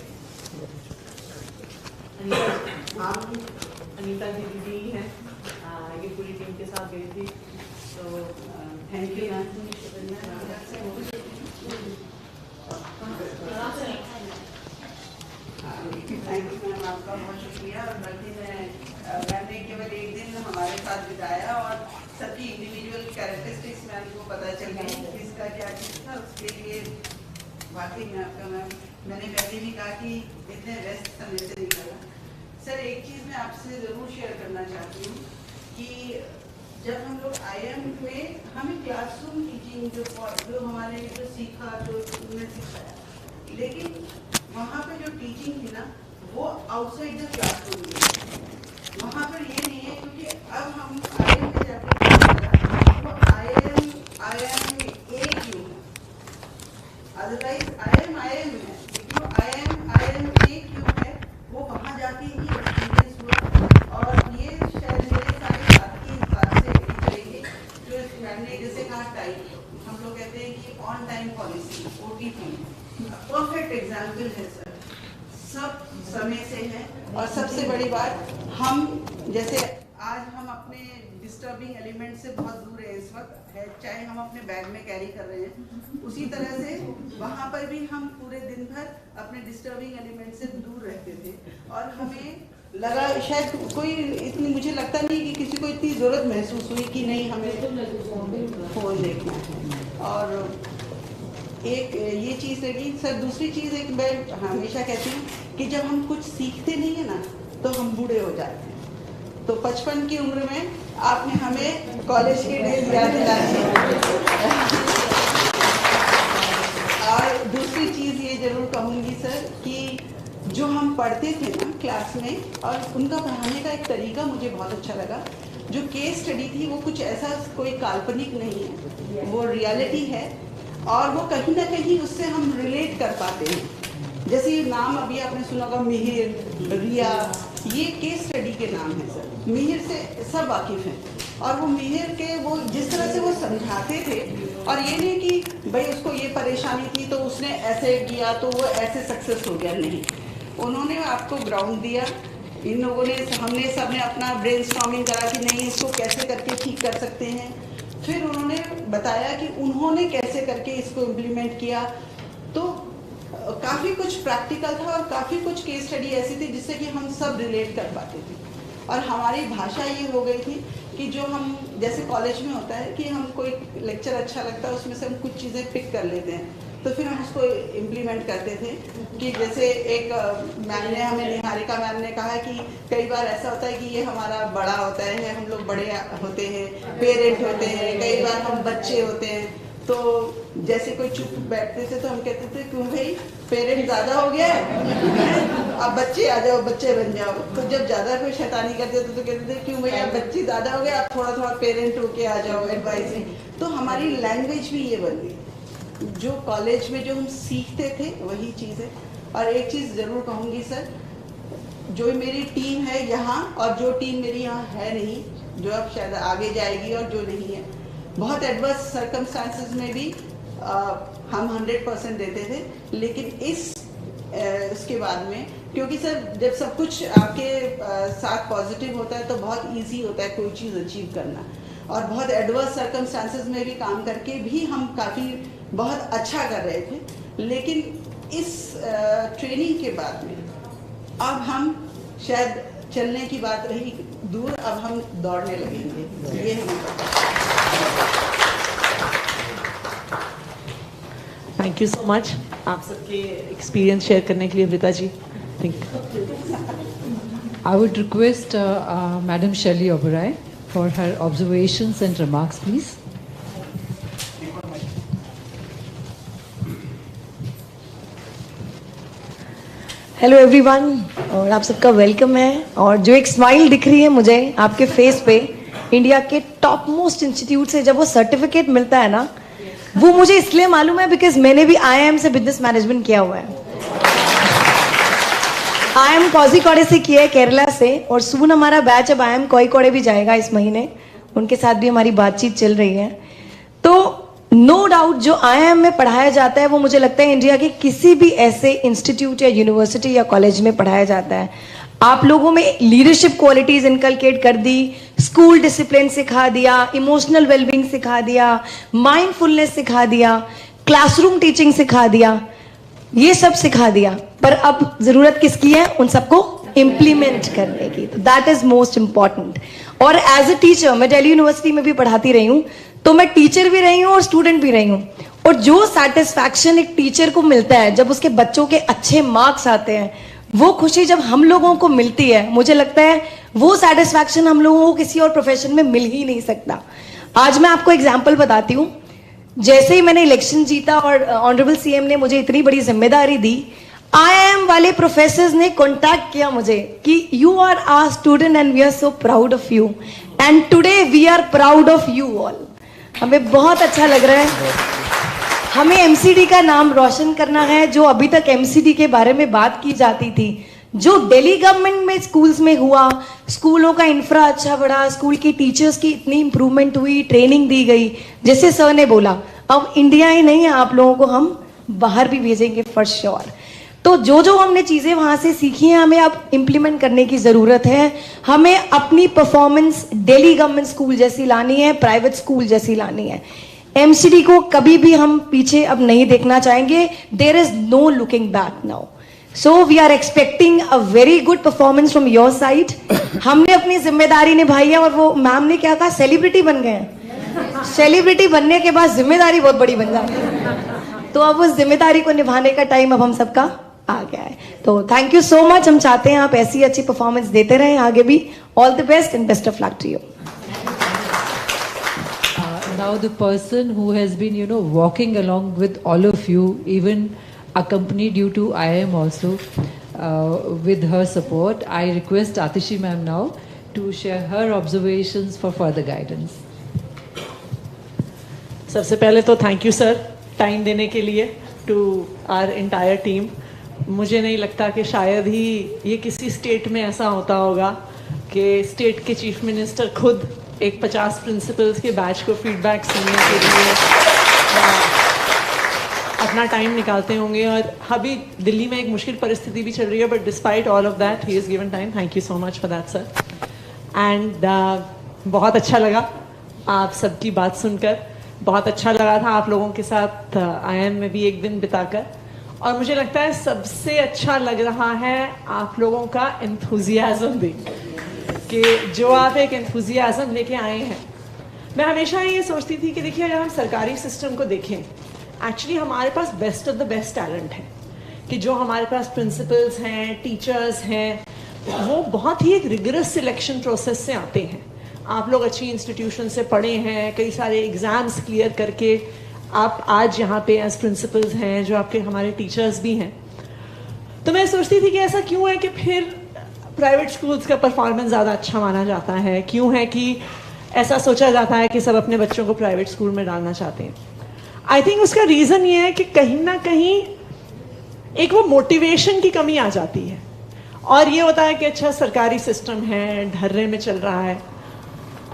अनीता दीदी हैं, ये पूरी टीम के साथ गई थी, तो thank you ma'am. Thank you ma'am, आपका बहुत शुक्रिया। और बल्कि मैंने केवल एक दिन हमारे साथ बिताया और सबकी इंडिविजुअल कैरेक्टरिस्टिक्स मैम को पता चल गई किसका क्या चीज़ था, उसके लिए वाकई में आपका मैम, मैंने पहले भी कहा कि इतने व्यस्त समय से निकला। सर एक चीज़ मैं आपसे ज़रूर शेयर करना चाहती हूँ कि जब हम लोग IIM में हमें क्लासरूम टीचिंग जो हमारे जो सीखा जो उन्होंने सिखाया, लेकिन वहाँ पे जो टीचिंग थी ना वो आउटसाइड द क्लासरूम थी। वहाँ पर ये नहीं है क्योंकि अब हम IIM में जाके वो IIM एक ही है, अदरवाइज IIM है, लेकिन वो IIM एक क्यों है वो वहाँ जाके ही एक्सपीरियंस हुआ। और ये शायद मेरे सारे साथी इस बात से एग्री करेंगे जो इस मैम ने जैसे कहा टाइम, हम लोग कहते हैं कि on time policy OTP perfect example है सर, सब समय से है। और सबसे बड़ी बात, हम जैसे आज हम अपने डिस्टर्बिंग एलिमेंट से बहुत दूर है इस वक्त है, चाहे हम अपने बैग में कैरी कर रहे हैं, उसी तरह से वहाँ पर भी हम पूरे दिन भर अपने डिस्टर्बिंग एलिमेंट से दूर रहते थे। और हमें लगा शायद कोई इतनी, मुझे लगता नहीं कि किसी को इतनी ज़रूरत महसूस हुई कि नहीं हमें फ़ोन देखना है। और एक ये चीज़ लगी सर। दूसरी चीज़ एक मैं हमेशा कहती हूँ कि जब हम कुछ सीखते नहीं है ना तो हम बूढ़े हो जाते हैं। तो 55 की उम्र में आपने हमें कॉलेज के डेज याद दिला दी। और दूसरी चीज़ ये जरूर कहूँगी सर कि जो हम पढ़ते थे ना क्लास में, और उनका पढ़ाने का एक तरीका मुझे बहुत अच्छा लगा। जो केस स्टडी थी वो कुछ ऐसा कोई काल्पनिक नहीं है, वो रियलिटी है और वो कहीं ना कहीं उससे हम रिलेट कर पाते हैं। जैसे ये नाम अभी आपने सुना होगा, मिहिर, रिया, ये केस स्टडी के नाम है सर। मिहिर से सब वाकिफ़ हैं और वो मिहिर के वो जिस तरह से वो समझाते थे, और ये नहीं कि भाई उसको ये परेशानी थी तो उसने ऐसे किया तो वो ऐसे सक्सेस हो गया, नहीं। उन्होंने आपको ग्राउंड दिया, इन लोगों ने, हमने सब ने अपना ब्रेनस्टॉर्मिंग करा कि नहीं इसको कैसे करके ठीक कर सकते हैं। फिर उन्होंने बताया कि उन्होंने कैसे करके इसको इम्प्लीमेंट किया। तो काफ़ी कुछ प्रैक्टिकल था और काफ़ी कुछ केस स्टडी ऐसी थी जिससे कि हम सब रिलेट कर पाते थे। और हमारी भाषा ये हो गई थी कि जो हम जैसे कॉलेज में होता है कि हम कोई लेक्चर अच्छा लगता है उसमें से हम कुछ चीज़ें पिक कर लेते हैं, तो फिर हम उसको इम्प्लीमेंट करते थे। कि जैसे एक मैम ने हमें, निहारिका मैम ने कहा कि कई बार ऐसा होता है कि ये हमारा बड़ा होता है, हम लोग बड़े होते हैं, पेरेंट होते हैं, कई बार हम बच्चे होते हैं, तो जैसे कोई चुप बैठते थे तो हम कहते थे क्यों भाई पेरेंट ज़्यादा हो गया है, अब बच्चे आ जाओ, बच्चे बन जाओ। तो जब ज़्यादा कोई शैतानी करते थे तो कहते थे क्यों भाई अब बच्चे ज़्यादा हो गए, आप थोड़ा थोड़ा पेरेंट होके आ जाओ, एडवाइजिंग। तो हमारी लैंग्वेज भी ये बन गई, जो कॉलेज में जो हम सीखते थे वही चीज़ है। और एक चीज़ ज़रूर कहूँगी सर, जो मेरी टीम है यहाँ और जो टीम मेरी यहाँ है नहीं, जो अब शायद आगे जाएगी और जो नहीं है, बहुत एडवर्स सर्कमस्टांसेस में भी हम 100% देते थे। लेकिन इसके बाद में, क्योंकि सर जब सब कुछ आपके साथ पॉजिटिव होता है तो बहुत इजी होता है कोई चीज़ अचीव करना, और बहुत एडवर्स सर्कमस्टांसेस में भी काम करके भी हम काफ़ी बहुत अच्छा कर रहे थे। लेकिन इस ट्रेनिंग के बाद में अब हम शायद चलने की बात रही दूर, अब हम दौड़ने लगेंगे, ये हमें पता है। थैंक यू सो मच आप सबके एक्सपीरियंस शेयर करने के लिए Amrita ji. Thank you. I would request Madam Shelly Oberoi for her observations and remarks, please. Hello everyone, और आप सबका वेलकम है। और जो एक स्माइल दिख रही है मुझे आपके फेस पे, इंडिया के टॉप मोस्ट इंस्टीट्यूट से जब वो सर्टिफिकेट मिलता है ना, वो मुझे इसलिए मालूम है बिकॉज मैंने भी IIM से बिजनेस मैनेजमेंट किया हुआ है। IIM कोझिकोड से किया है, केरला से, और सून हमारा बैच अब IIM कोझिकोड भी जाएगा इस महीने, उनके साथ भी हमारी बातचीत चल रही है। तो नो डाउट जो IIM में पढ़ाया जाता है वो मुझे लगता है इंडिया के किसी भी ऐसे इंस्टीट्यूट या यूनिवर्सिटी या कॉलेज में पढ़ाया जाता है। आप लोगों में लीडरशिप क्वालिटीज इनकलकेट कर दी, स्कूल डिसिप्लिन सिखा दिया, इमोशनल वेलबींग सिखा दिया, माइंडफुलनेस सिखा दिया, क्लासरूम टीचिंग सिखा दिया, ये सब सिखा दिया। पर अब जरूरत किसकी है? उन सबको इम्प्लीमेंट करने की। तो दैट इज मोस्ट इंपॉर्टेंट। और एज अ टीचर, मैं दिल्ली यूनिवर्सिटी में भी पढ़ाती रही हूँ, तो मैं टीचर भी रही हूँ और स्टूडेंट भी रही हूँ। और जो सेटिस्फैक्शन एक टीचर को मिलता है जब उसके बच्चों के अच्छे मार्क्स आते हैं, वो खुशी जब हम लोगों को मिलती है, मुझे लगता है वो सेटिस्फैक्शन हम लोगों को किसी और प्रोफेशन में मिल ही नहीं सकता। आज मैं आपको एग्जाम्पल बताती हूँ। जैसे ही मैंने इलेक्शन जीता और ऑनरेबल CM ने मुझे इतनी बड़ी जिम्मेदारी दी, IIM वाले प्रोफेसर्स ने कॉन्टैक्ट किया मुझे कि you are our student and we are so proud of you, and today we are proud of you all. हमें बहुत अच्छा लग रहा है। हमें MCD का नाम रोशन करना है। जो अभी तक MCD के बारे में बात की जाती थी, जो दिल्ली गवर्नमेंट में स्कूल्स में हुआ, स्कूलों का इंफ्रा अच्छा बढ़ा, स्कूल की टीचर्स की इतनी इंप्रूवमेंट हुई, ट्रेनिंग दी गई, जैसे सर ने बोला, अब इंडिया ही नहीं है, आप लोगों को हम बाहर भी भेजेंगे फॉर श्योर। तो जो जो हमने चीजें वहां से सीखी हैं, हमें अब इम्प्लीमेंट करने की जरूरत है। हमें अपनी परफॉर्मेंस दिल्ली गवर्नमेंट स्कूल जैसी लानी है, प्राइवेट स्कूल जैसी लानी है। MCD को कभी भी हम पीछे अब नहीं देखना चाहेंगे। There is no looking back now. So we are expecting a very good performance from your side. हमने अपनी जिम्मेदारी निभाई है, और वो मैम ने क्या कहा, सेलिब्रिटी बन गए हैं। सेलिब्रिटी बनने के बाद जिम्मेदारी बहुत बड़ी बन जाती है। तो अब उस जिम्मेदारी को निभाने का टाइम अब हम सबका आ गया है। तो थैंक यू सो मच। हम चाहते हैं आप ऐसी अच्छी परफॉर्मेंस देते रहें आगे भी। All the best and best of luck to you. Now the person who has been, walking along with all of you, even accompanied you to IIM also, with her support, I request Atishi ma'am now to share her observations for further guidance. सबसे पहले तो थैंक यू सर टाइम देने के लिए टू आवर एंटायर टीम। मुझे नहीं लगता कि शायद ही ये किसी स्टेट में ऐसा होता होगा कि स्टेट के चीफ मिनिस्टर खुद एक 50 प्रिंसिपल्स के बैच को फीडबैक सुनने के लिए अपना टाइम निकालते होंगे। और अभी दिल्ली में एक मुश्किल परिस्थिति भी चल रही है, but despite all of that he is given time. Thank you so much for that sir. And बहुत अच्छा लगा आप सबकी बात सुनकर। बहुत अच्छा लगा था आप लोगों के साथ IIM में भी एक दिन बिताकर। और मुझे लगता है सबसे अच्छा लग रहा है आप लोगों का एंथुजियाज्म देख कि जो आप एक एंथुजियाज्म लेके आए हैं। मैं हमेशा ये सोचती थी कि देखिए, अगर हम सरकारी सिस्टम को देखें, एक्चुअली हमारे पास best of the best talent है कि जो हमारे पास प्रिंसिपल्स हैं, टीचर्स हैं, वो बहुत ही एक रिगरस सिलेक्शन प्रोसेस से आते हैं। आप लोग अच्छी इंस्टीट्यूशन से पढ़े हैं, कई सारे एग्ज़ाम्स क्लियर करके आप आज यहाँ पे एज प्रिंसिपल्स हैं, जो आपके हमारे टीचर्स भी हैं। तो मैं सोचती थी कि ऐसा क्यों है कि फिर प्राइवेट स्कूल्स का परफॉर्मेंस ज़्यादा अच्छा माना जाता है, क्यों है कि ऐसा सोचा जाता है कि सब अपने बच्चों को प्राइवेट स्कूल में डालना चाहते हैं। आई थिंक उसका रीज़न ये है कि कहीं ना कहीं एक वो मोटिवेशन की कमी आ जाती है, और ये होता है कि अच्छा सरकारी सिस्टम है, ढर्रे में चल रहा है।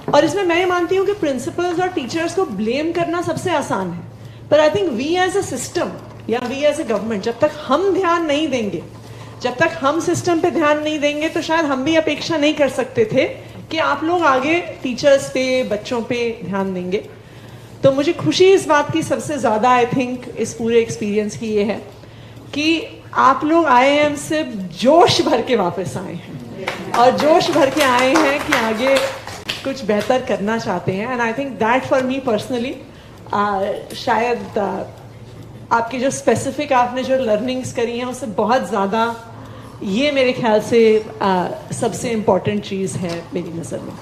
और इसमें मैं ये मानती हूँ कि प्रिंसिपल्स और टीचर्स को ब्लेम करना सबसे आसान है, पर I think we as a system या वी एज अ गवर्नमेंट, जब तक हम ध्यान नहीं देंगे, जब तक हम सिस्टम पे ध्यान नहीं देंगे, तो शायद हम भी अपेक्षा नहीं कर सकते थे कि आप लोग आगे टीचर्स पे, बच्चों पे ध्यान देंगे। तो मुझे खुशी इस बात की सबसे ज़्यादा आई थिंक इस पूरे एक्सपीरियंस की ये है कि आप लोग IIM से जोश भर के वापस आए हैं, और जोश भर के आए हैं कि आगे कुछ बेहतर करना चाहते हैं। And I think that for me personally शायद आपकी जो स्पेसिफिक आपने जो लर्निंग्स करी हैं उससे बहुत ज़्यादा ये मेरे ख्याल से सबसे इम्पॉर्टेंट चीज़ है मेरी नज़र में।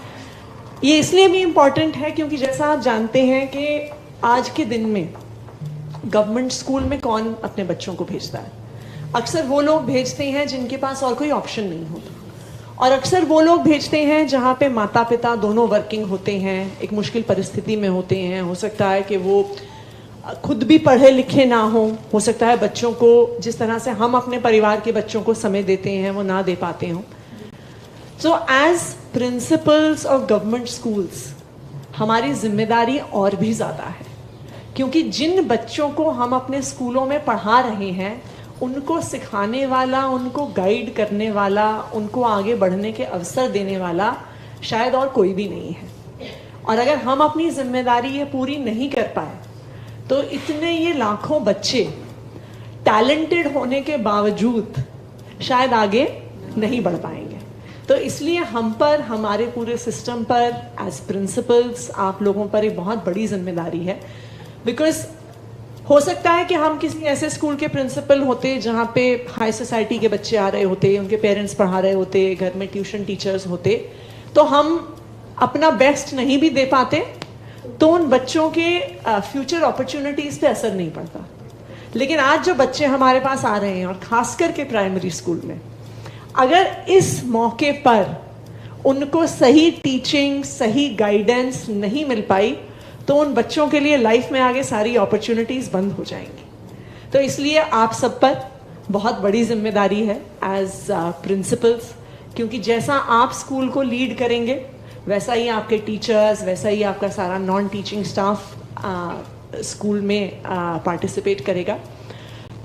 ये इसलिए भी इम्पॉर्टेंट है क्योंकि जैसा आप जानते हैं कि आज के दिन में गवर्नमेंट स्कूल में कौन अपने बच्चों को भेजता है? अक्सर वो लोग भेजते हैं जिनके पास और कोई ऑप्शन नहीं होता, और अक्सर वो लोग भेजते हैं जहाँ पे माता पिता दोनों वर्किंग होते हैं, एक मुश्किल परिस्थिति में होते हैं। हो सकता है कि वो खुद भी पढ़े लिखे ना हो सकता है बच्चों को जिस तरह से हम अपने परिवार के बच्चों को समय देते हैं वो ना दे पाते हों। So as principals of government schools हमारी जिम्मेदारी और भी ज़्यादा है, क्योंकि जिन बच्चों को हम अपने स्कूलों में पढ़ा रहे हैं उनको सिखाने वाला, उनको गाइड करने वाला, उनको आगे बढ़ने के अवसर देने वाला शायद और कोई भी नहीं है। और अगर हम अपनी जिम्मेदारी ये पूरी नहीं कर पाए तो इतने ये लाखों बच्चे टैलेंटेड होने के बावजूद शायद आगे नहीं बढ़ पाएंगे। तो इसलिए हम पर, हमारे पूरे सिस्टम पर एज प्रिंसिपल्स, आप लोगों पर एक बहुत बड़ी जिम्मेदारी है। बिकॉज हो सकता है कि हम किसी ऐसे स्कूल के प्रिंसिपल होते जहाँ पे हाई सोसाइटी के बच्चे आ रहे होते, उनके पेरेंट्स पढ़ा रहे होते, घर में ट्यूशन टीचर्स होते, तो हम अपना बेस्ट नहीं भी दे पाते तो उन बच्चों के फ्यूचर अपॉर्चुनिटीज़ पे असर नहीं पड़ता। लेकिन आज जो बच्चे हमारे पास आ रहे हैं और ख़ास करके प्राइमरी स्कूल में, अगर इस मौके पर उनको सही टीचिंग, सही गाइडेंस नहीं मिल पाई तो उन बच्चों के लिए लाइफ में आगे सारी अपॉर्चुनिटीज़ बंद हो जाएंगी। तो इसलिए आप सब पर बहुत बड़ी जिम्मेदारी है एज प्रिंसिपल्स, क्योंकि जैसा आप स्कूल को लीड करेंगे वैसा ही आपके टीचर्स, वैसा ही आपका सारा नॉन टीचिंग स्टाफ स्कूल में पार्टिसिपेट करेगा।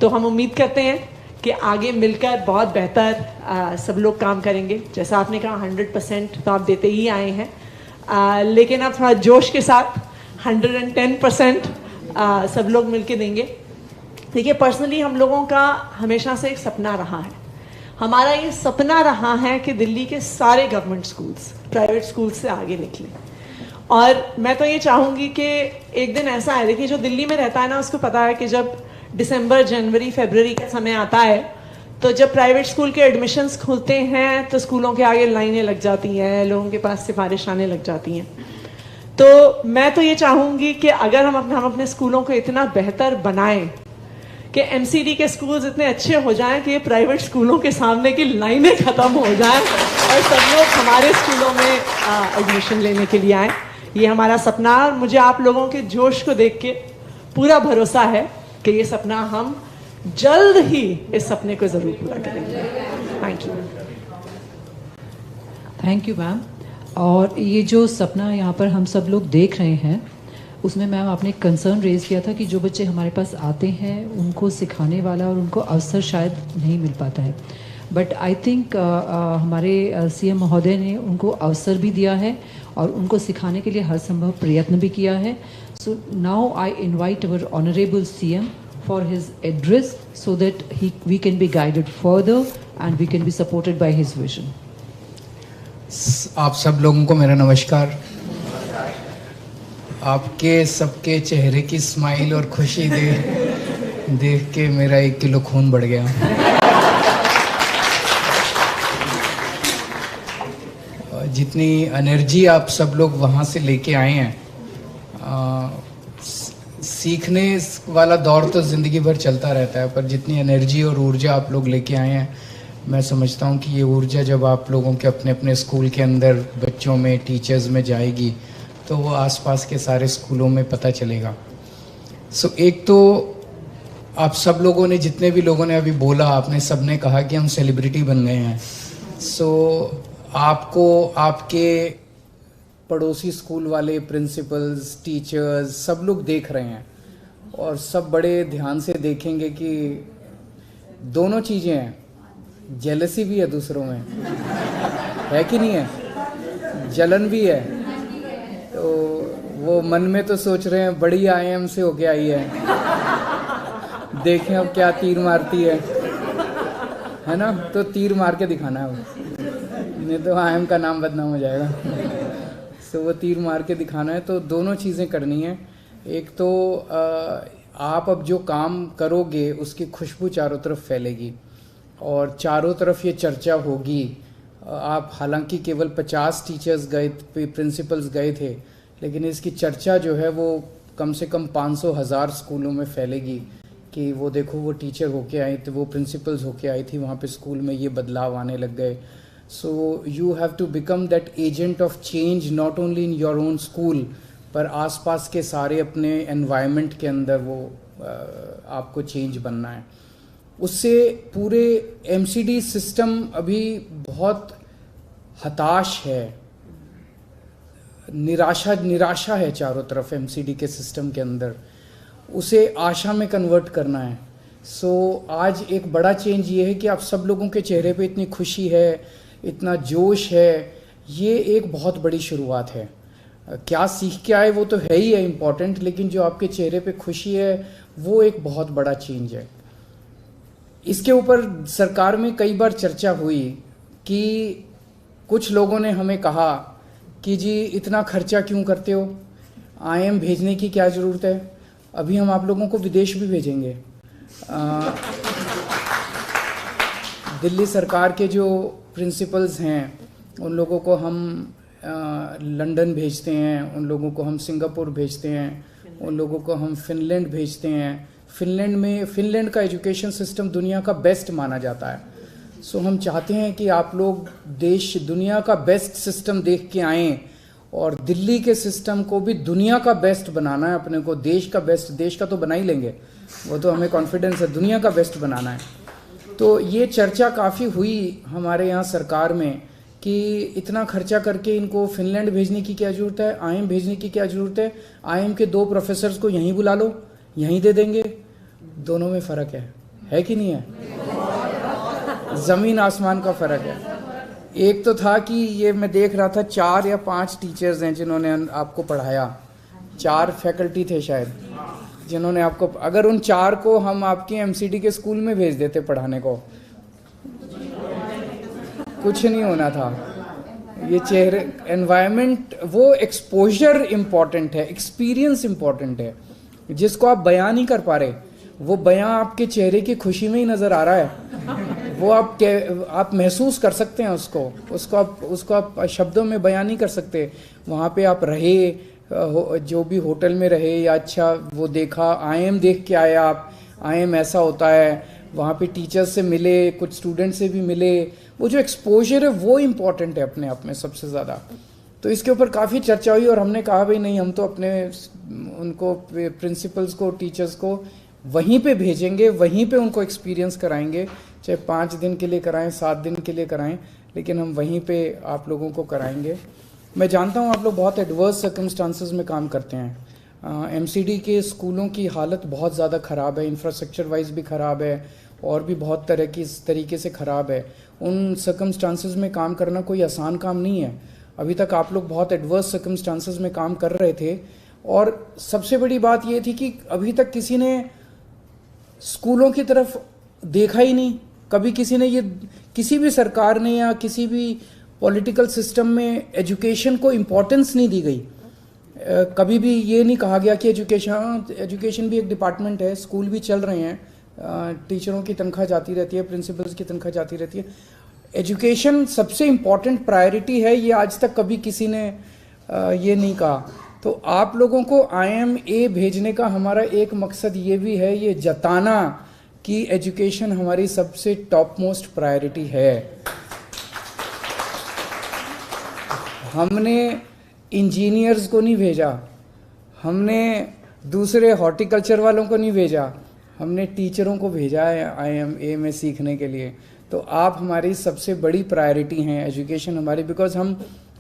तो हम उम्मीद करते हैं कि आगे मिलकर बहुत बेहतर सब लोग काम करेंगे। जैसा आपने कहा 100% तो आप देते ही आए हैं, लेकिन अब थोड़ा जोश के साथ 110% सब लोग मिलके देंगे। देखिए, पर्सनली हम लोगों का हमेशा से एक सपना रहा है, हमारा ये सपना रहा है कि दिल्ली के सारे गवर्नमेंट स्कूल्स प्राइवेट स्कूल्स से आगे निकलें। और मैं तो ये चाहूँगी कि एक दिन ऐसा है, देखिए जो दिल्ली में रहता है ना उसको पता है कि जब दिसंबर, जनवरी, फरवरी का समय आता है तो जब प्राइवेट स्कूल के एडमिशन्स खुलते हैं तो स्कूलों के आगे लाइनें लग जाती हैं, लोगों के पास सिफारिश आने लग जाती हैं। तो मैं तो ये चाहूँगी कि अगर हम अपने स्कूलों को इतना बेहतर बनाएं कि एमसीडी के स्कूल्स इतने अच्छे हो जाएं कि प्राइवेट स्कूलों के सामने की लाइनें ख़त्म हो जाएं और सब लोग हमारे स्कूलों में एडमिशन लेने के लिए आएँ। ये हमारा सपना, और मुझे आप लोगों के जोश को देख के पूरा भरोसा है कि ये सपना हम जल्द ही इस सपने को ज़रूर पूरा करेंगे। Thank you. Thank you ma'am. और ये जो सपना यहाँ पर हम सब लोग देख रहे हैं उसमें मैम आपने एक कंसर्न रेज किया था कि जो बच्चे हमारे पास आते हैं उनको सिखाने वाला और उनको अवसर शायद नहीं मिल पाता है, बट आई थिंक हमारे सीएम महोदय ने उनको अवसर भी दिया है और उनको सिखाने के लिए हर संभव प्रयत्न भी किया है। So now I invite our honourable CM for his address so that we can be guided further and we can be supported by his vision. आप सब लोगों को मेरा नमस्कार। आपके सबके चेहरे की स्माइल और खुशी देख के मेरा 1 किलो खून बढ़ गया। जितनी एनर्जी आप सब लोग वहाँ से लेके आए हैं, सीखने वाला दौर तो ज़िंदगी भर चलता रहता है, पर जितनी एनर्जी और ऊर्जा आप लोग लेके आए हैं, मैं समझता हूँ कि ये ऊर्जा जब आप लोगों के अपने अपने स्कूल के अंदर बच्चों में, टीचर्स में जाएगी तो वो आसपास के सारे स्कूलों में पता चलेगा। सो एक तो आप सब लोगों ने, जितने भी लोगों ने अभी बोला, आपने सब ने कहा कि हम सेलिब्रिटी बन गए हैं। सो आपको आपके पड़ोसी स्कूल वाले प्रिंसिपल्स, टीचर्स सब लोग देख रहे हैं और सब बड़े ध्यान से देखेंगे कि दोनों चीज़ें हैं, जेलसी भी है दूसरों में, है कि नहीं है, जलन भी है। तो वो मन में तो सोच रहे हैं बड़ी आईएम से होके आई है, देखें अब क्या तीर मारती है ना। तो तीर मार के दिखाना है, नहीं तो आईएम का नाम बदनाम हो जाएगा। तो वो तीर मार के दिखाना है। तो दोनों चीज़ें करनी है। एक तो आप अब जो काम करोगे उसकी खुशबू चारों तरफ फैलेगी, और चारों तरफ ये चर्चा होगी। आप हालांकि केवल 50 टीचर्स गए, प्रिंसिपल्स गए थे, लेकिन इसकी चर्चा जो है वो कम से कम 500,000 स्कूलों में फैलेगी कि वो देखो वो टीचर होके आई थी, वो प्रिंसिपल्स होके आई थी, वहाँ पे स्कूल में ये बदलाव आने लग गए। So you have to become that agent of change not only in your own school, पर आसपास के सारे अपने एनवायरनमेंट के अंदर वो आपको चेंज बनना है। उससे पूरे एमसीडी सिस्टम अभी बहुत हताश है, निराशा है चारों तरफ एमसीडी के सिस्टम के अंदर, उसे आशा में कन्वर्ट करना है। सो आज एक बड़ा चेंज ये है कि आप सब लोगों के चेहरे पे इतनी खुशी है, इतना जोश है, ये एक बहुत बड़ी शुरुआत है। क्या सीख के आए वो तो है ही है इम्पॉर्टेंट, लेकिन जो आपके चेहरे पे खुशी है वो एक बहुत बड़ा चेंज है। इसके ऊपर सरकार में कई बार चर्चा हुई कि कुछ लोगों ने हमें कहा कि जी इतना खर्चा क्यों करते हो, आईएम भेजने की क्या ज़रूरत है, अभी हम आप लोगों को विदेश भी भेजेंगे। दिल्ली सरकार के जो प्रिंसिपल्स हैं उन लोगों को हम लंदन भेजते हैं, उन लोगों को हम सिंगापुर भेजते हैं, उन लोगों को हम फिनलैंड भेजते हैं। फिनलैंड का एजुकेशन सिस्टम दुनिया का बेस्ट माना जाता है। सो हम चाहते हैं कि आप लोग दुनिया का बेस्ट सिस्टम देख के आएँ, और दिल्ली के सिस्टम को भी दुनिया का बेस्ट बनाना है अपने को। देश का बेस्ट, देश का तो बना ही लेंगे, वो तो हमें कॉन्फिडेंस है, दुनिया का बेस्ट बनाना है। तो ये चर्चा काफ़ी हुई हमारे यहाँ सरकार में कि इतना खर्चा करके इनको फिनलैंड भेजने की क्या ज़रूरत है, आईएम भेजने की क्या ज़रूरत है, आईएम के 2 प्रोफेसर्स को यहीं बुला लो, यहीं दे देंगे। दोनों में फ़र्क है कि नहीं है? ज़मीन आसमान का फ़र्क है। एक तो था कि ये मैं देख रहा था 4 या 5 टीचर्स हैं जिन्होंने आपको पढ़ाया, 4 फैकल्टी थे शायद जिन्होंने आपको, अगर उन 4 को हम आपके एमसीडी के स्कूल में भेज देते पढ़ाने को, कुछ नहीं होना था। ये चेहरे, एनवायरनमेंट, वो एक्सपोजर इम्पॉर्टेंट है, एक्सपीरियंस इम्पॉर्टेंट है। जिसको आप बयां नहीं कर पा रहे, वो बयां आपके चेहरे की खुशी में ही नज़र आ रहा है। वो आप महसूस कर सकते हैं उसको आप शब्दों में बयां नहीं कर सकते। वहाँ पे आप रहे, जो भी होटल में रहे, या अच्छा वो देखा, आईएम देख के आए आप, आईएम ऐसा होता है, वहाँ पे टीचर्स से मिले, कुछ स्टूडेंट से भी मिले, वो जो एक्सपोजर है वो इम्पॉर्टेंट है अपने आप में सबसे ज़्यादा। तो इसके ऊपर काफ़ी चर्चा हुई और हमने कहा भाई नहीं, हम तो अपने उनको प्रिंसिपल्स को, टीचर्स को वहीं पे भेजेंगे, वहीं पे उनको एक्सपीरियंस कराएंगे, चाहे 5 दिन के लिए कराएं, 7 दिन के लिए कराएं, लेकिन हम वहीं पे आप लोगों को कराएंगे। मैं जानता हूँ आप लोग बहुत एडवर्स सर्कमस्टांसेस में काम करते हैं। एमसीडी के स्कूलों की हालत बहुत ज़्यादा ख़राब है, इंफ्रास्ट्रक्चर वाइज भी ख़राब है और भी बहुत तरह की इस तरीके से ख़राब है। उन सर्कमस्टांसेस में काम करना कोई आसान काम नहीं है। अभी तक आप लोग बहुत एडवर्स सर्कमस्टांसेस में काम कर रहे थे, और सबसे बड़ी बात ये थी कि अभी तक किसी ने स्कूलों की तरफ देखा ही नहीं। कभी किसी भी सरकार ने या किसी भी पॉलिटिकल सिस्टम में एजुकेशन को इम्पोर्टेंस नहीं दी गई। कभी भी ये नहीं कहा गया कि एजुकेशन भी एक डिपार्टमेंट है, स्कूल भी चल रहे हैं, टीचरों की तनख्वाह जाती रहती है, प्रिंसिपल्स की तनख्वाह जाती रहती है। एजुकेशन सबसे इम्पॉर्टेंट प्रायोरिटी है, ये आज तक कभी किसी ने ये नहीं कहा। तो आप लोगों को IMA भेजने का हमारा एक मकसद ये भी है, ये जताना कि एजुकेशन हमारी सबसे टॉप मोस्ट प्रायोरिटी है। हमने इंजीनियर्स को नहीं भेजा, हमने दूसरे हॉर्टिकल्चर वालों को नहीं भेजा, हमने टीचरों को भेजा है IMA में सीखने के लिए। तो आप हमारी सबसे बड़ी प्रायोरिटी हैं, एजुकेशन हमारी, बिकॉज हम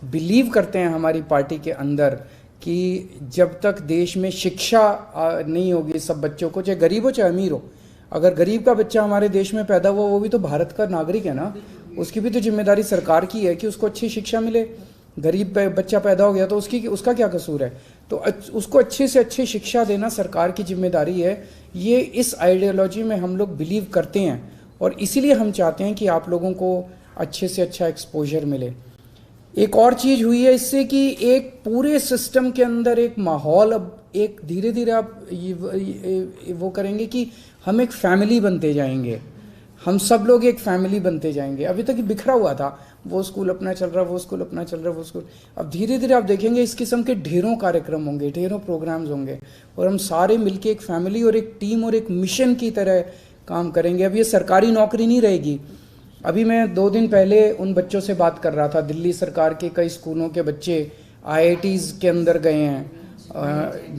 बिलीव करते हैं हमारी पार्टी के अंदर कि जब तक देश में शिक्षा नहीं होगी सब बच्चों को, चाहे गरीब हो चाहे अमीर हो, अगर गरीब का बच्चा हमारे देश में पैदा हुआ वो भी तो भारत का नागरिक है ना, उसकी भी तो जिम्मेदारी सरकार की है कि उसको अच्छी शिक्षा मिले। गरीब बच्चा पैदा हो गया तो उसका क्या कसूर है? तो उसको अच्छे से अच्छी शिक्षा देना सरकार की जिम्मेदारी है। ये इस आइडियोलॉजी में हम लोग बिलीव करते हैं और इसीलिए हम चाहते हैं कि आप लोगों को अच्छे से अच्छा एक्सपोजर मिले। एक और चीज़ हुई है इससे कि एक पूरे सिस्टम के अंदर एक माहौल, अब एक धीरे धीरे आप वो करेंगे कि हम एक फैमिली बनते जाएंगे। हम सब लोग एक फैमिली बनते जाएंगे। अभी तक बिखरा हुआ था, वो स्कूल अपना चल रहा, वो स्कूल अपना चल रहा, वो स्कूल। अब धीरे धीरे आप देखेंगे इस किस्म के ढेरों कार्यक्रम होंगे, ढेरों प्रोग्राम्स होंगे, और हम सारे मिलके एक फैमिली और एक टीम और एक मिशन की तरह काम करेंगे। अब ये सरकारी नौकरी नहीं रहेगी। अभी मैं 2 दिन पहले उन बच्चों से बात कर रहा था, दिल्ली सरकार के कई स्कूलों के बच्चे IITs के अंदर गए हैं,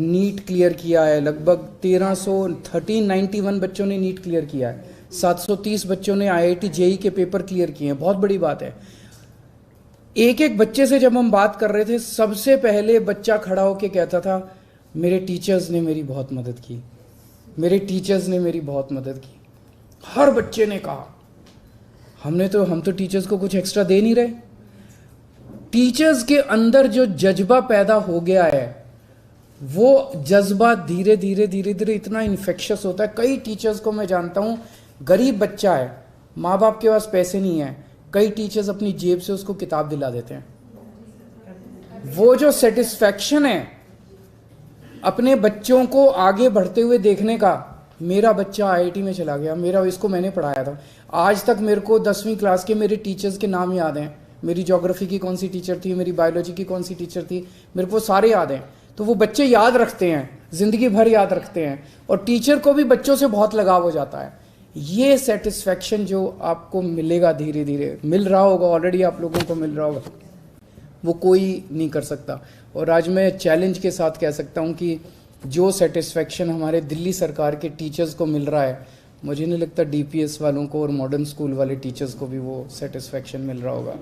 नीट क्लियर किया है, लगभग 1391 बच्चों ने नीट क्लियर किया है, 730 बच्चों ने IIT JEE के पेपर क्लियर किए हैं। बहुत बड़ी बात है। एक एक बच्चे से जब हम बात कर रहे थे, सबसे पहले बच्चा खड़ा होकर कहता था मेरे टीचर्स ने मेरी बहुत मदद की, मेरे टीचर्स ने मेरी बहुत मदद की। हर बच्चे ने कहा हम तो टीचर्स को कुछ एक्स्ट्रा दे नहीं रहे। टीचर्स के अंदर जो जज्बा पैदा हो गया है, वो जज्बा धीरे धीरे धीरे धीरे इतना इन्फेक्शस होता है। कई टीचर्स को मैं जानता हूं, गरीब बच्चा है, माँ बाप के पास पैसे नहीं है, कई टीचर्स अपनी जेब से उसको किताब दिला देते हैं। वो जो सेटिस्फैक्शन है अपने बच्चों को आगे बढ़ते हुए देखने का, मेरा बच्चा IIT में चला गया, मेरा इसको मैंने पढ़ाया था। आज तक मेरे को 10वीं क्लास के मेरे टीचर्स के नाम याद हैं। मेरी ज्योग्राफी की कौन सी टीचर थी, मेरी बायोलॉजी की कौन सी टीचर थी, मेरे को सारे याद हैं। तो वो बच्चे याद रखते हैं, जिंदगी भर याद रखते हैं, और टीचर को भी बच्चों से बहुत लगाव हो जाता है। ये सेटिस्फैक्शन जो आपको मिलेगा, धीरे धीरे मिल रहा होगा, ऑलरेडी आप लोगों को मिल रहा होगा, वो कोई नहीं कर सकता। और आज मैं चैलेंज के साथ कह सकता हूँ कि जो सेटिस्फैक्शन हमारे दिल्ली सरकार के टीचर्स को मिल रहा है, मुझे नहीं लगता DPS वालों को और मॉडर्न स्कूल वाले टीचर्स को भी वो सेटिस्फैक्शन मिल रहा होगा।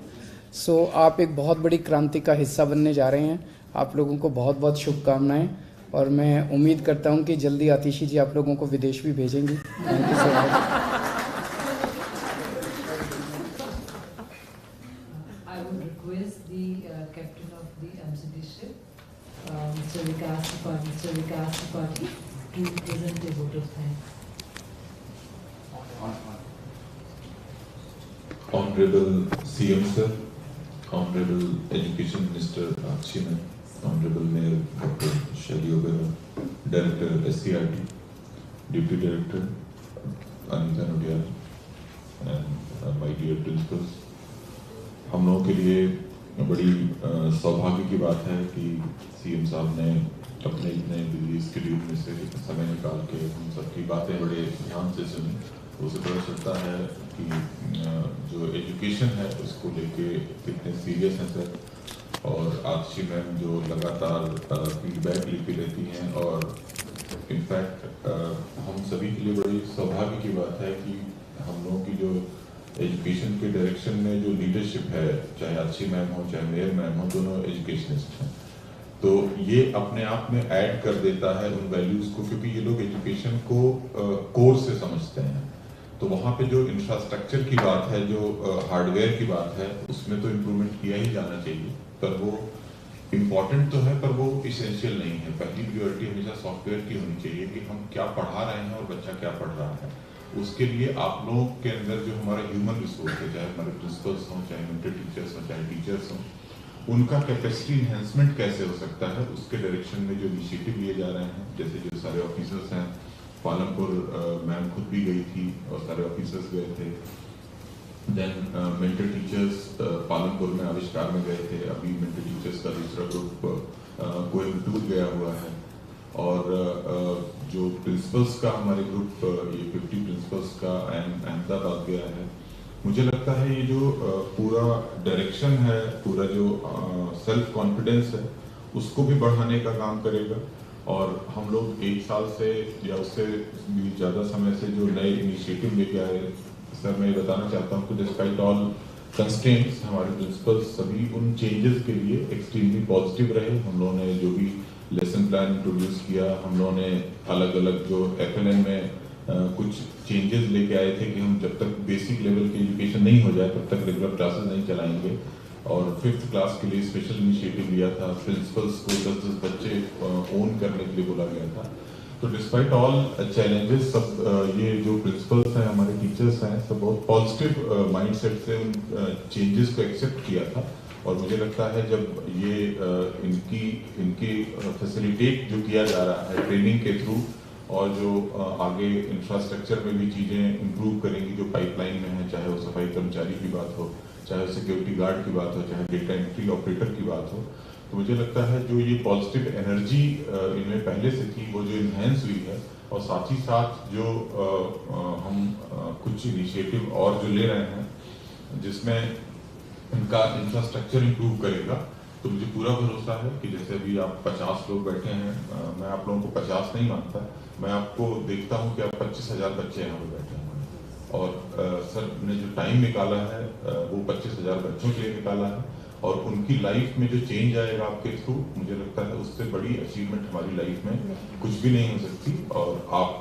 सो आप एक बहुत बड़ी क्रांति का हिस्सा बनने जा रहे हैं। आप लोगों को बहुत बहुत शुभकामनाएं, और मैं उम्मीद करता हूं कि जल्दी आतिशी जी आप लोगों को विदेश भी भेजेंगी। Thank you so much. I would request the captain of the MCD ship, Mr. Vikas Tripathi, to present a vote of thanks. Honorable CM Sir, Honorable Education Minister Akshi Ma'am, Honorable Mayor Dr. Shelly Oberoi, Director SCRT, Deputy Director Anita Nodial, and my dear principals, हम लोगों के लिए बड़ी सौभाग्य की बात है कि CM साहब ने अपने इतने बिजी शेड्यूल में से समय निकाल के हम सबकी बातें बड़े ध्यान से सुनी। उसे पता चलता है कि जो एजुकेशन है उसको लेके कितने सीरियस हैं सर, और आतिशी मैम जो लगातार फीडबैक लेती रहती हैं, और इनफैक्ट हम सभी के लिए बड़ी सौभाग्य की बात है कि हम लोगों की जो एजुकेशन के डायरेक्शन में जो लीडरशिप है, चाहे आतिशी मैम हो चाहे मेयर मैम हो, दोनों एजुकेशनिस्ट हैं। तो ये अपने आप में ऐड कर देता है उन वैल्यूज़ को, क्योंकि ये लोग एजुकेशन को कोर से समझते हैं। तो वहाँ पे जो इंफ्रास्ट्रक्चर की बात है, जो हार्डवेयर की बात है, उसमें तो इम्प्रूवमेंट किया ही जाना चाहिए, पर वो इम्पॉर्टेंट तो है पर वो इसेंशियल नहीं है। पहली प्रायोरिटी हमेशा सॉफ्टवेयर की होनी चाहिए कि हम क्या पढ़ा रहे हैं और बच्चा क्या पढ़ रहा है। उसके लिए आप लोगों के अंदर जो हमारा ह्यूमन रिसोर्स है, चाहे हमारे प्रिंसिपल्स हों, चाहे मेंटर टीचर्स हों, चाहे टीचर्स हों, उनका कैपेसिटी इन्हेंसमेंट कैसे हो सकता है, उसके डायरेक्शन में जो इनिशिएटिव लिए जा रहे हैं। जैसे जो सारे ऑफिसर्स हैं, पालमपुर मैम खुद भी गई थी और सारे ऑफिसर्स गए थे। देन मेंटर टीचर्स पालमपुर में आविष्कार में गए थे। अभी मेंटर टीचर्स का दूसरा ग्रुप कोयम्बटूर गया हुआ है, और जो प्रिंसिपल्स का हमारे ग्रुप ये 50 प्रिंसिपल्स का अहमदाबाद गया है। मुझे लगता है ये जो पूरा डायरेक्शन है, पूरा जो सेल्फ कॉन्फिडेंस है, उसको भी बढ़ाने का काम करेगा। और हम लोग 1 साल से या उससे भी ज़्यादा समय से जो नए इनिशिएटिव लेके आए, सर मैं ये बताना चाहता हूँ कि डिस्पाइट ऑल कंस्ट्रेंट्स हमारे प्रिंसिपल्स सभी उन चेंजेस के लिए एक्सट्रीमली पॉजिटिव रहे। हम लोगों ने जो भी लेसन प्लान इंट्रोड्यूस किया, हम लोगों ने अलग अलग जो FLN में कुछ चेंजेस लेके आए थे कि हम जब तक बेसिक लेवल की एजुकेशन नहीं हो जाए तब तक रेगुलर क्लासेस नहीं चलाएंगे। और 5th क्लास के लिए स्पेशल इनिशिएटिव लिया था। प्रिंसिपल्स को 10-10 बच्चे ओन करने के लिए बोला गया था। तो डिस्पाइट ऑल चैलेंजेस, सब ये जो प्रिंसिपल्स हैं, हमारे टीचर्स हैं, सब बहुत पॉजिटिव माइंडसेट से उन चेंजेस को एक्सेप्ट किया था। और मुझे लगता है जब ये इनकी फैसिलिटेट जो किया जा रहा है ट्रेनिंग के थ्रू, और जो आगे इंफ्रास्ट्रक्चर में भी चीज़ें इम्प्रूव करेंगी जो पाइपलाइन में है, चाहे वो सफाई कर्मचारी की बात हो, चाहे सिक्योरिटी गार्ड की बात हो, चाहे डेटा एंट्री ऑपरेटर की बात हो, तो मुझे लगता है जो ये पॉजिटिव एनर्जी इनमें पहले से थी वो जो इन्हेंस हुई है, और साथ ही साथ जो हम कुछ इनिशिएटिव और जो ले रहे हैं जिसमें इनका इंफ्रास्ट्रक्चर इम्प्रूव करेगा, तो मुझे पूरा भरोसा है कि जैसे अभी आप 50 लोग बैठे हैं, मैं आप लोगों को 50 नहीं मानता, मैं आपको देखता हूं कि आप 25,000 बच्चे यहाँ पे बैठे हैं, और सर ने जो टाइम निकाला है वो 25,000 बच्चों के लिए निकाला है, और उनकी लाइफ में जो चेंज आएगा आपके थ्रू, मुझे लगता है उससे बड़ी अचीवमेंट हमारी लाइफ में कुछ भी नहीं हो सकती। और आप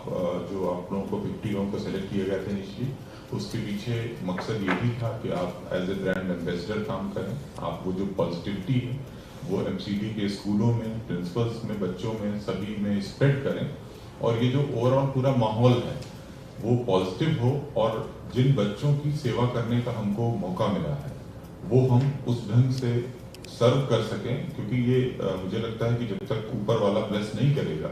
जो आप लोगों को 50 लोगों को सेलेक्ट किए गए थे निश्चित, उसके पीछे मकसद ये भी था कि आप एज ए ब्रांड एम्बेसडर काम करें, आप वो जो पॉजिटिविटी है वो एमसीडी के स्कूलों में, प्रिंसिपल्स में, बच्चों में, सभी में स्प्रेड करें, और ये जो ओवरऑल पूरा माहौल है वो पॉजिटिव हो, और जिन बच्चों की सेवा करने का हमको मौका मिला है वो हम उस ढंग से सर्व कर सकें, क्योंकि ये मुझे लगता है कि जब तक ऊपर वाला ब्लेस नहीं करेगा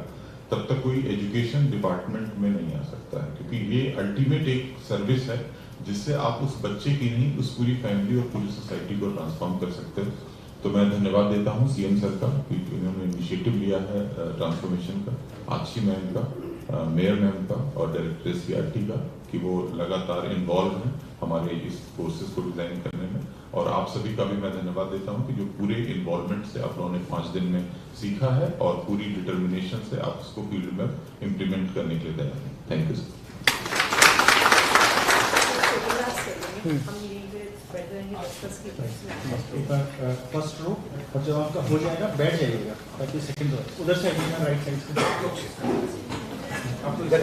तब तक कोई एजुकेशन डिपार्टमेंट में नहीं आ सकता है, क्योंकि ये अल्टीमेट एक सर्विस है जिससे आप उस बच्चे की नहीं, उस पूरी फैमिली और पूरी सोसाइटी को ट्रांसफॉर्म कर सकते हो। तो मैं धन्यवाद देता हूँ सीएम सर का कि उन्होंने इनिशिएटिव लिया है ट्रांसफॉर्मेशन का, आक्षी मैम का, मेयर मैम का और डायरेक्टर सीआरटी का, कि वो लगातार इन्वॉल्व हैं हमारे इस कोर्सेज को डिजाइन करने में, और आप सभी का भी मैं धन्यवाद देता हूं कि जो पूरे इन्वॉल्वमेंट से आप लोगों ने 5 दिन में सीखा है और पूरी डिटर्मिनेशन से आप इसको फील्ड में इम्प्लीमेंट करने के लिए तैयार हैं। Thank you sir. First row, और जब आपका हो जाएगा बैठ जाइएगा, ताकि सेकंड रो उधर से राइट साइड से आपको इधर